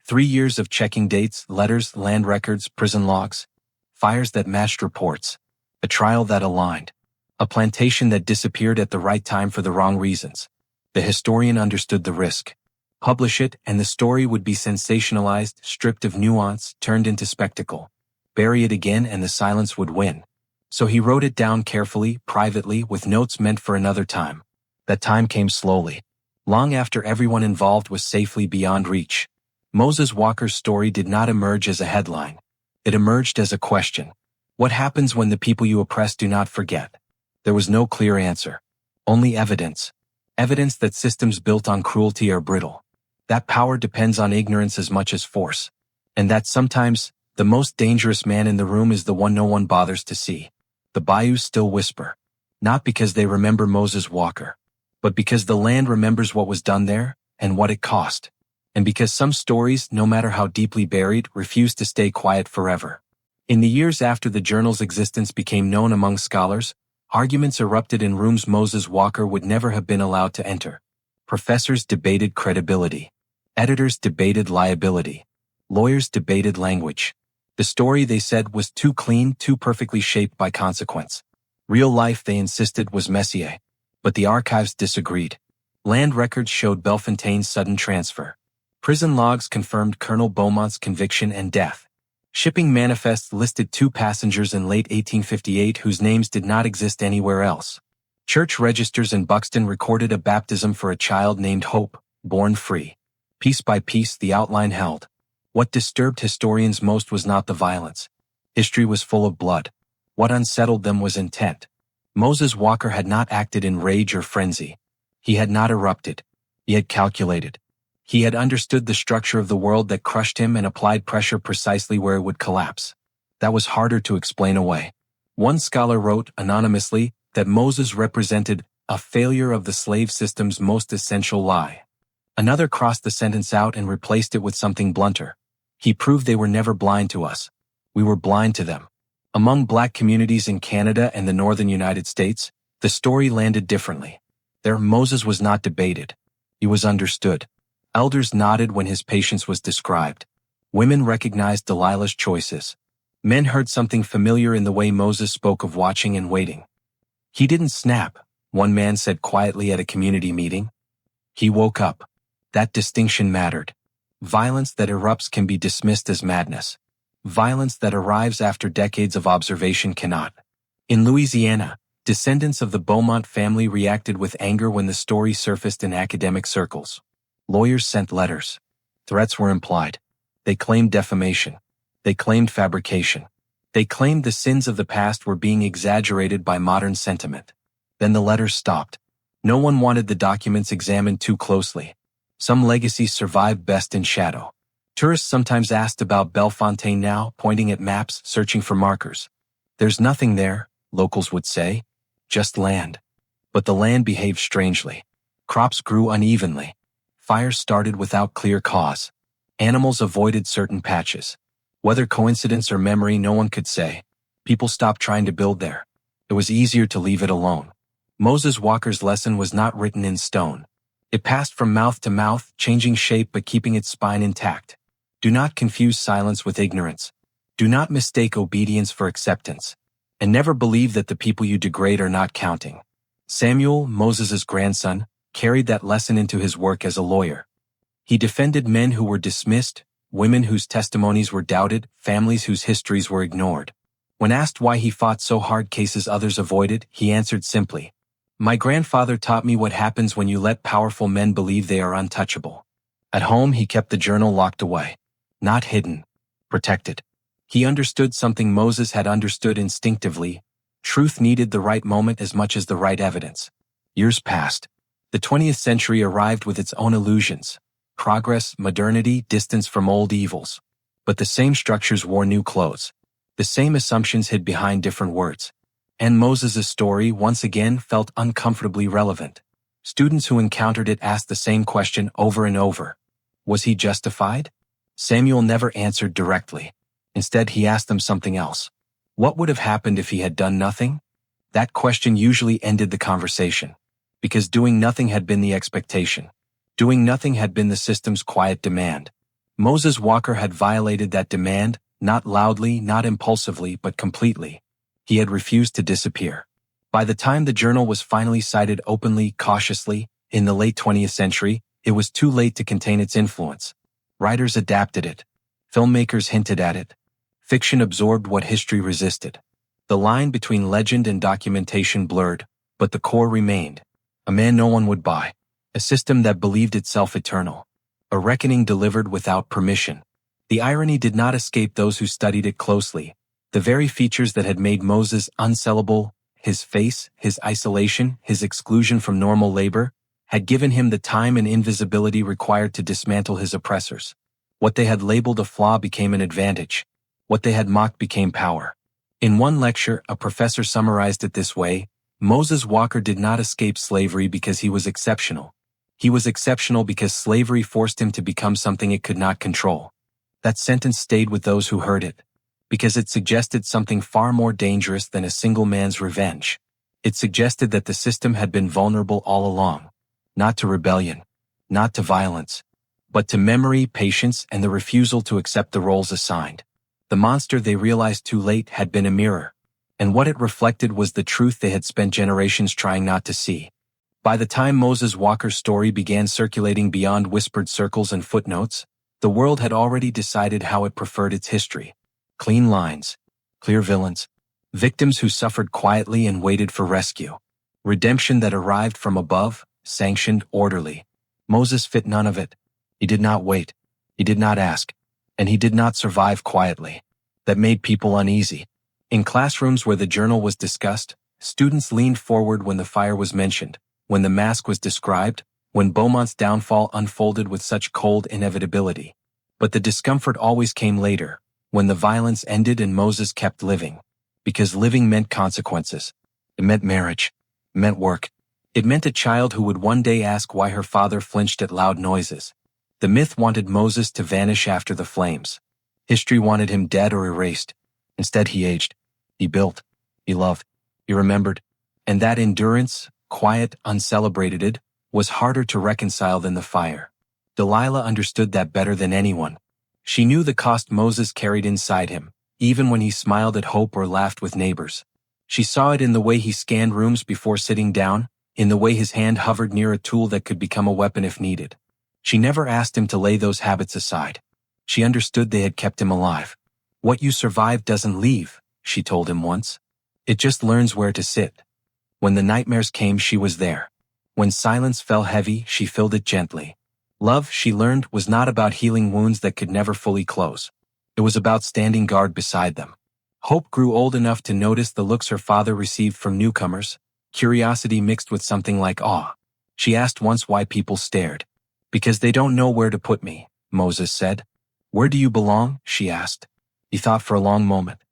3 years of checking dates, letters, land records, prison logs. Fires that matched reports. A trial that aligned. A plantation that disappeared at the right time for the wrong reasons. The historian understood the risk. Publish it, and the story would be sensationalized, stripped of nuance, turned into spectacle. Bury it again, and the silence would win. So he wrote it down carefully, privately, with notes meant for another time. That time came slowly. Long after everyone involved was safely beyond reach. Moses Walker's story did not emerge as a headline. It emerged as a question. What happens when the people you oppress do not forget? There was no clear answer. Only evidence. Evidence that systems built on cruelty are brittle. That power depends on ignorance as much as force. And that sometimes, the most dangerous man in the room is the one no one bothers to see. The bayous still whisper. Not because they remember Moses Walker, but because the land remembers what was done there, and what it cost. And because some stories, no matter how deeply buried, refuse to stay quiet forever. In the years after the journal's existence became known among scholars, arguments erupted in rooms Moses Walker would never have been allowed to enter. Professors debated credibility. Editors debated liability. Lawyers debated language. The story, they said, was too clean, too perfectly shaped by consequence. Real life, they insisted, was messier. But the archives disagreed. Land records showed Bellefontaine's sudden transfer. Prison logs confirmed Colonel Beaumont's conviction and death. Shipping manifests listed 2 passengers in late 1858 whose names did not exist anywhere else. Church registers in Buxton recorded a baptism for a child named Hope, born free. Piece by piece, the outline held. What disturbed historians most was not the violence. History was full of blood. What unsettled them was intent. Moses Walker had not acted in rage or frenzy. He had not erupted. He had calculated. He had understood the structure of the world that crushed him and applied pressure precisely where it would collapse. That was harder to explain away. One scholar wrote, anonymously, that Moses represented a failure of the slave system's most essential lie. Another crossed the sentence out and replaced it with something blunter. He proved they were never blind to us. We were blind to them. Among black communities in Canada and the northern United States, the story landed differently. There, Moses was not debated. He was understood. Elders nodded when his patience was described. Women recognized Delilah's choices. Men heard something familiar in the way Moses spoke of watching and waiting. He didn't snap, one man said quietly at a community meeting. He woke up. That distinction mattered. Violence that erupts can be dismissed as madness. Violence that arrives after decades of observation cannot. In Louisiana, descendants of the Beaumont family reacted with anger when the story surfaced in academic circles. Lawyers sent letters. Threats were implied. They claimed defamation. They claimed fabrication. They claimed the sins of the past were being exaggerated by modern sentiment. Then the letters stopped. No one wanted the documents examined too closely. Some legacies survive best in shadow. Tourists sometimes asked about Bellefontaine now, pointing at maps, searching for markers. There's nothing there, locals would say. Just land. But the land behaved strangely. Crops grew unevenly. Fires started without clear cause. Animals avoided certain patches. Whether coincidence or memory, no one could say. People stopped trying to build there. It was easier to leave it alone. Moses Walker's lesson was not written in stone. It passed from mouth to mouth, changing shape but keeping its spine intact. Do not confuse silence with ignorance. Do not mistake obedience for acceptance. And never believe that the people you degrade are not counting. Samuel, Moses's grandson, carried that lesson into his work as a lawyer. He defended men who were dismissed, women whose testimonies were doubted, families whose histories were ignored. When asked why he fought so hard cases others avoided, he answered simply, "My grandfather taught me what happens when you let powerful men believe they are untouchable." At home, he kept the journal locked away. Not hidden, protected. He understood something Moses had understood instinctively. Truth needed the right moment as much as the right evidence. Years passed. The 20th century arrived with its own illusions. Progress, modernity, distance from old evils. But the same structures wore new clothes. The same assumptions hid behind different words. And Moses' story once again felt uncomfortably relevant. Students who encountered it asked the same question over and over. Was he justified? Samuel never answered directly. Instead, he asked them something else. What would have happened if he had done nothing? That question usually ended the conversation. Because doing nothing had been the expectation. Doing nothing had been the system's quiet demand. Moses Walker had violated that demand, not loudly, not impulsively, but completely. He had refused to disappear. By the time the journal was finally cited openly, cautiously, in the late 20th century, it was too late to contain its influence. Writers adapted it. Filmmakers hinted at it. Fiction absorbed what history resisted. The line between legend and documentation blurred, but the core remained. A man no one would buy. A system that believed itself eternal. A reckoning delivered without permission. The irony did not escape those who studied it closely. The very features that had made Moses unsellable, his face, his isolation, his exclusion from normal labor, had given him the time and invisibility required to dismantle his oppressors. What they had labeled a flaw became an advantage. What they had mocked became power. In one lecture, a professor summarized it this way: Moses Walker did not escape slavery because he was exceptional. He was exceptional because slavery forced him to become something it could not control. That sentence stayed with those who heard it, because it suggested something far more dangerous than a single man's revenge. It suggested that the system had been vulnerable all along. Not to rebellion, not to violence, but to memory, patience, and the refusal to accept the roles assigned. The monster they realized too late had been a mirror, and what it reflected was the truth they had spent generations trying not to see. By the time Moses Walker's story began circulating beyond whispered circles and footnotes, the world had already decided how it preferred its history. Clean lines, clear villains, victims who suffered quietly and waited for rescue. Redemption that arrived from above, sanctioned, orderly. Moses fit none of it. He did not wait. He did not ask. And he did not survive quietly. That made people uneasy. In classrooms where the journal was discussed, students leaned forward when the fire was mentioned, when the mask was described, when Beaumont's downfall unfolded with such cold inevitability. But the discomfort always came later, when the violence ended and Moses kept living. Because living meant consequences. It meant marriage. It meant work. It meant a child who would one day ask why her father flinched at loud noises. The myth wanted Moses to vanish after the flames. History wanted him dead or erased. Instead he aged. He built. He loved. He remembered. And that endurance, quiet, uncelebrated, was harder to reconcile than the fire. Delilah understood that better than anyone. She knew the cost Moses carried inside him, even when he smiled at hope or laughed with neighbors. She saw it in the way he scanned rooms before sitting down, in the way his hand hovered near a tool that could become a weapon if needed. She never asked him to lay those habits aside. She understood they had kept him alive. "What you survive doesn't leave," she told him once. "It just learns where to sit." When the nightmares came, she was there. When silence fell heavy, she filled it gently. Love, she learned, was not about healing wounds that could never fully close. It was about standing guard beside them. Hope grew old enough to notice the looks her father received from newcomers, curiosity mixed with something like awe. She asked once why people stared. "Because they don't know where to put me," Moses said. "Where do you belong?" she asked. He thought for a long moment.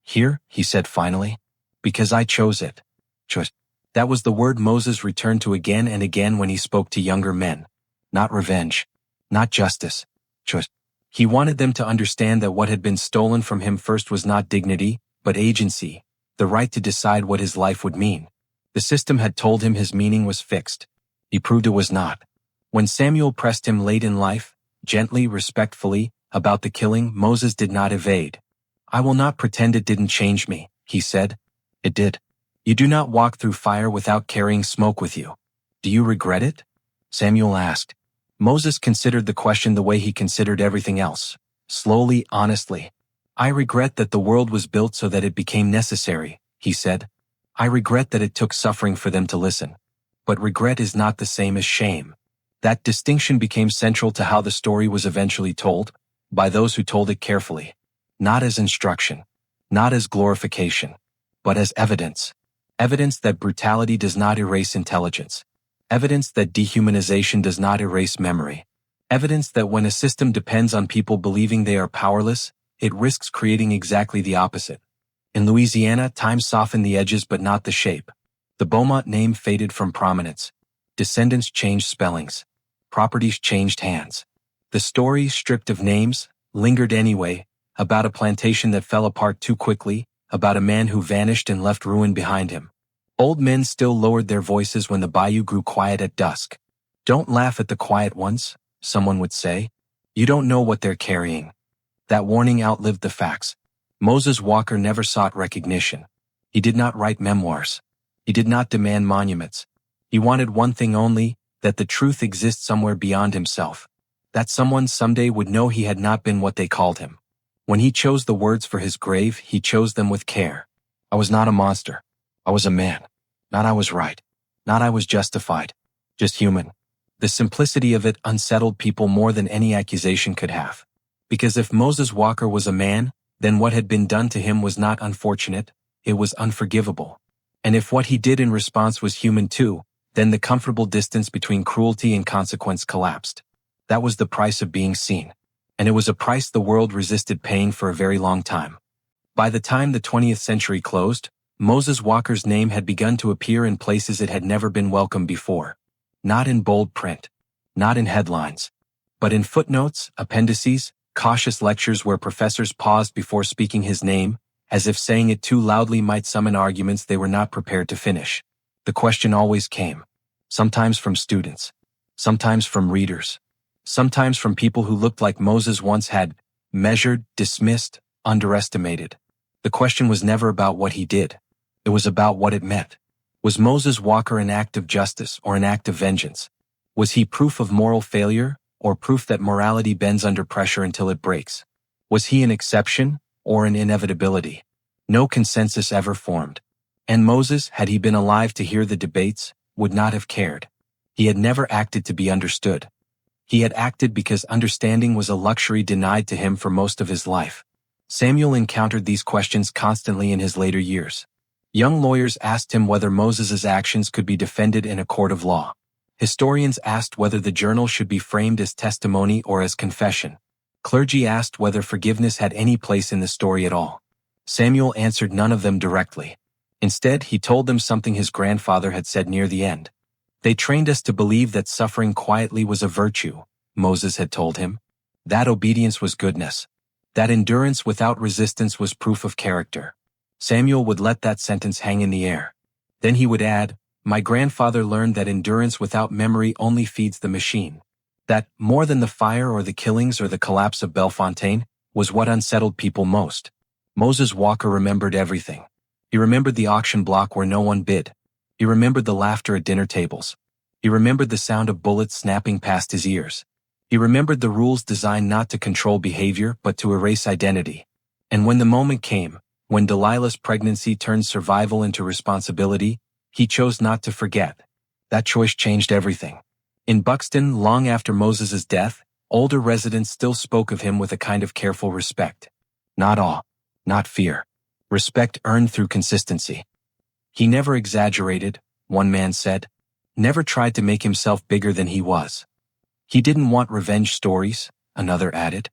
"Here," he said finally. "Because I chose it." Chose. That was the word Moses returned to again and again when he spoke to younger men. Not revenge. Not justice. Chose. He wanted them to understand that what had been stolen from him first was not dignity, but agency, the right to decide what his life would mean. The system had told him his meaning was fixed. He proved it was not. When Samuel pressed him late in life, gently, respectfully, about the killing, Moses did not evade. "I will not pretend it didn't change me," he said. "It did. You do not walk through fire without carrying smoke with you. Do you regret it?" Samuel asked. Moses considered the question the way he considered everything else, slowly, honestly. "I regret that the world was built so that it became necessary," he said. "I regret that it took suffering for them to listen. But regret is not the same as shame." That distinction became central to how the story was eventually told, by those who told it carefully. Not as instruction, not as glorification, but as evidence. Evidence that brutality does not erase intelligence. Evidence that dehumanization does not erase memory. Evidence that when a system depends on people believing they are powerless, it risks creating exactly the opposite. In Louisiana, time softened the edges but not the shape. The Beaumont name faded from prominence. Descendants changed spellings. Properties changed hands. The story, stripped of names, lingered anyway, about a plantation that fell apart too quickly, about a man who vanished and left ruin behind him. Old men still lowered their voices when the bayou grew quiet at dusk. "Don't laugh at the quiet ones," someone would say. "You don't know what they're carrying." That warning outlived the facts. Moses Walker never sought recognition. He did not write memoirs. He did not demand monuments. He wanted one thing only, that the truth exists somewhere beyond himself. That someone someday would know he had not been what they called him. When he chose the words for his grave, he chose them with care. "I was not a monster. I was a man. Not I was right. Not I was justified. Just human." The simplicity of it unsettled people more than any accusation could have. Because if Moses Walker was a man, then what had been done to him was not unfortunate, it was unforgivable. And if what he did in response was human too, then the comfortable distance between cruelty and consequence collapsed. That was the price of being seen. And it was a price the world resisted paying for a very long time. By the time the 20th century closed, Moses Walker's name had begun to appear in places it had never been welcome before. Not in bold print, not in headlines, but in footnotes, appendices, cautious lectures where professors paused before speaking his name, as if saying it too loudly might summon arguments they were not prepared to finish. The question always came, sometimes from students, sometimes from readers, sometimes from people who looked like Moses once had, measured, dismissed, underestimated. The question was never about what he did. It was about what it meant. Was Moses Walker an act of justice or an act of vengeance? Was he proof of moral failure, or proof that morality bends under pressure until it breaks? Was he an exception, or an inevitability? No consensus ever formed. And Moses, had he been alive to hear the debates, would not have cared. He had never acted to be understood. He had acted because understanding was a luxury denied to him for most of his life. Samuel encountered these questions constantly in his later years. Young lawyers asked him whether Moses's actions could be defended in a court of law. Historians asked whether the journal should be framed as testimony or as confession. Clergy asked whether forgiveness had any place in the story at all. Samuel answered none of them directly. Instead, he told them something his grandfather had said near the end. "They trained us to believe that suffering quietly was a virtue," Moses had told him. "That obedience was goodness. That endurance without resistance was proof of character." Samuel would let that sentence hang in the air. Then he would add, "My grandfather learned that endurance without memory only feeds the machine. That, more than the fire or the killings or the collapse of Bellefontaine, was what unsettled people most." Moses Walker remembered everything. He remembered the auction block where no one bid. He remembered the laughter at dinner tables. He remembered the sound of bullets snapping past his ears. He remembered the rules designed not to control behavior but to erase identity. And when the moment came, when Delilah's pregnancy turned survival into responsibility, he chose not to forget. That choice changed everything. In Buxton, long after Moses's death, older residents still spoke of him with a kind of careful respect. Not awe, not fear. Respect earned through consistency. "He never exaggerated," one man said. "Never tried to make himself bigger than he was." "He didn't want revenge stories," another added.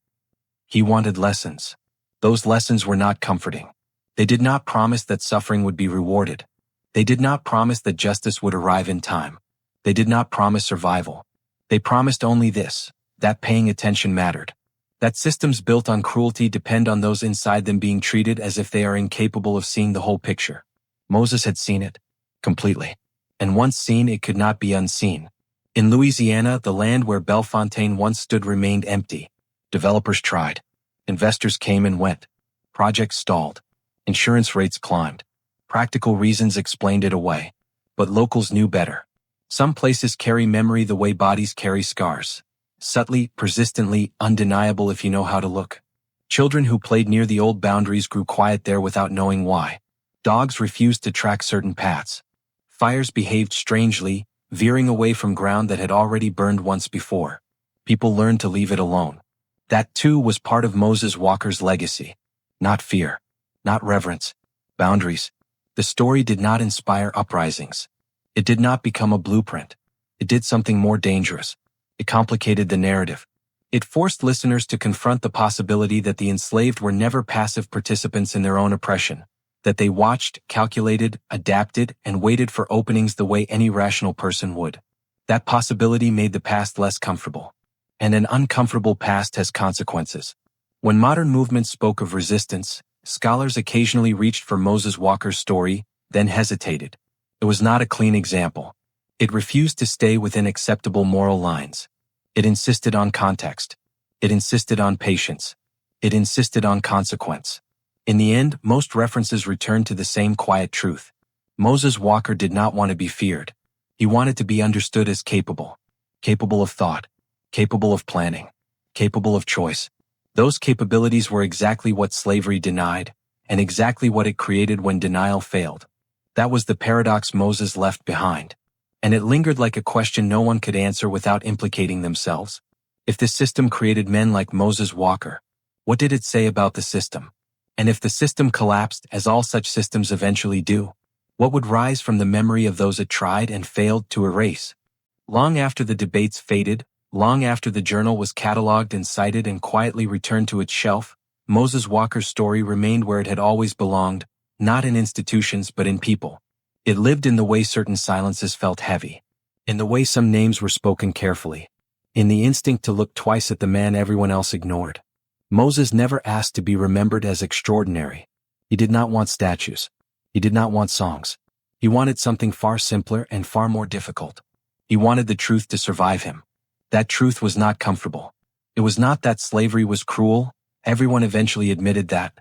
"He wanted lessons." Those lessons were not comforting. They did not promise that suffering would be rewarded. They did not promise that justice would arrive in time. They did not promise survival. They promised only this, that paying attention mattered. That systems built on cruelty depend on those inside them being treated as if they are incapable of seeing the whole picture. Moses had seen it, completely. And once seen, it could not be unseen. In Louisiana, the land where Bellefontaine once stood remained empty. Developers tried. Investors came and went. Projects stalled. Insurance rates climbed. Practical reasons explained it away. But locals knew better. Some places carry memory the way bodies carry scars. Subtly, persistently, undeniable if you know how to look. Children who played near the old boundaries grew quiet there without knowing why. Dogs refused to track certain paths. Fires behaved strangely, veering away from ground that had already burned once before. People learned to leave it alone. That, too, was part of Moses Walker's legacy. Not fear. Not reverence. Boundaries. The story did not inspire uprisings. It did not become a blueprint. It did something more dangerous. It complicated the narrative. It forced listeners to confront the possibility that the enslaved were never passive participants in their own oppression, that they watched, calculated, adapted, and waited for openings the way any rational person would. That possibility made the past less comfortable. And an uncomfortable past has consequences. When modern movements spoke of resistance, scholars occasionally reached for Moses Walker's story, then hesitated. It was not a clean example. It refused to stay within acceptable moral lines. It insisted on context. It insisted on patience. It insisted on consequence. In the end, most references returned to the same quiet truth. Moses Walker did not want to be feared. He wanted to be understood as capable. Capable of thought. Capable of planning. Capable of choice. Those capabilities were exactly what slavery denied, and exactly what it created when denial failed. That was the paradox Moses left behind. And it lingered like a question no one could answer without implicating themselves. If the system created men like Moses Walker, what did it say about the system? And if the system collapsed, as all such systems eventually do, what would rise from the memory of those it tried and failed to erase? Long after the debates faded, long after the journal was cataloged and cited and quietly returned to its shelf, Moses Walker's story remained where it had always belonged, not in institutions but in people. It lived in the way certain silences felt heavy, in the way some names were spoken carefully, in the instinct to look twice at the man everyone else ignored. Moses never asked to be remembered as extraordinary. He did not want statues. He did not want songs. He wanted something far simpler and far more difficult. He wanted the truth to survive him. That truth was not comfortable. It was not that slavery was cruel. Everyone eventually admitted that.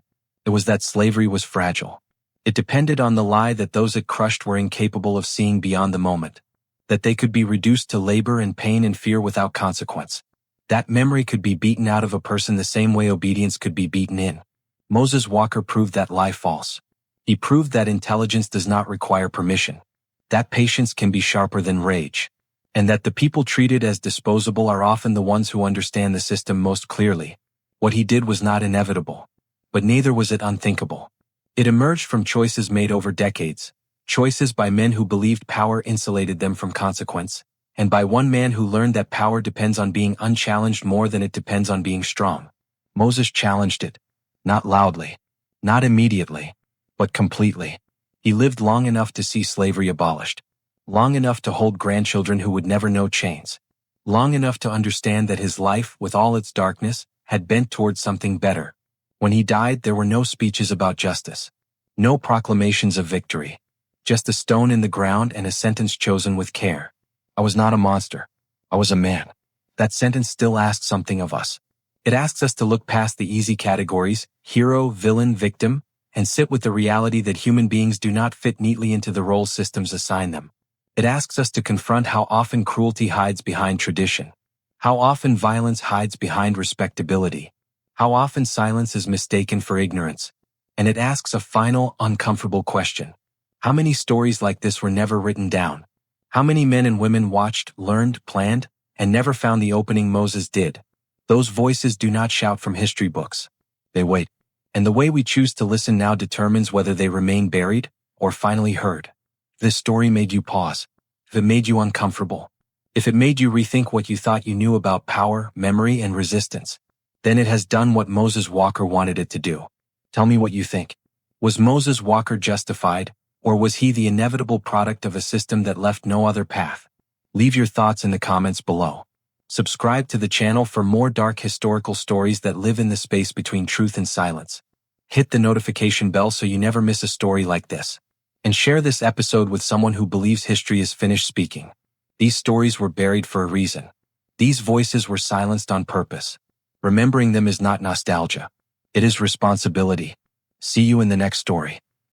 It was that slavery was fragile. It depended on the lie that those it crushed were incapable of seeing beyond the moment, that they could be reduced to labor and pain and fear without consequence. That memory could be beaten out of a person the same way obedience could be beaten in. Moses Walker proved that lie false. He proved that intelligence does not require permission, that patience can be sharper than rage, and that the people treated as disposable are often the ones who understand the system most clearly. What he did was not inevitable, but neither was it unthinkable. It emerged from choices made over decades, choices by men who believed power insulated them from consequence, and by one man who learned that power depends on being unchallenged more than it depends on being strong. Moses challenged it. Not loudly, not immediately, but completely. He lived long enough to see slavery abolished, long enough to hold grandchildren who would never know chains, long enough to understand that his life, with all its darkness, had bent towards something better. When he died, there were no speeches about justice, no proclamations of victory, just a stone in the ground and a sentence chosen with care. I was not a monster. I was a man. That sentence still asks something of us. It asks us to look past the easy categories, hero, villain, victim, and sit with the reality that human beings do not fit neatly into the role systems assign them. It asks us to confront how often cruelty hides behind tradition, how often violence hides behind respectability, how often silence is mistaken for ignorance. And it asks a final, uncomfortable question. How many stories like this were never written down? How many men and women watched, learned, planned, and never found the opening Moses did? Those voices do not shout from history books. They wait. And the way we choose to listen now determines whether they remain buried or finally heard. If this story made you pause, if it made you uncomfortable, if it made you rethink what you thought you knew about power, memory, and resistance, then it has done what Moses Walker wanted it to do. Tell me what you think. Was Moses Walker justified, or was he the inevitable product of a system that left no other path? Leave your thoughts in the comments below. Subscribe to the channel for more dark historical stories that live in the space between truth and silence. Hit the notification bell so you never miss a story like this. And share this episode with someone who believes history is finished speaking. These stories were buried for a reason. These voices were silenced on purpose. Remembering them is not nostalgia. It is responsibility. See you in the next story.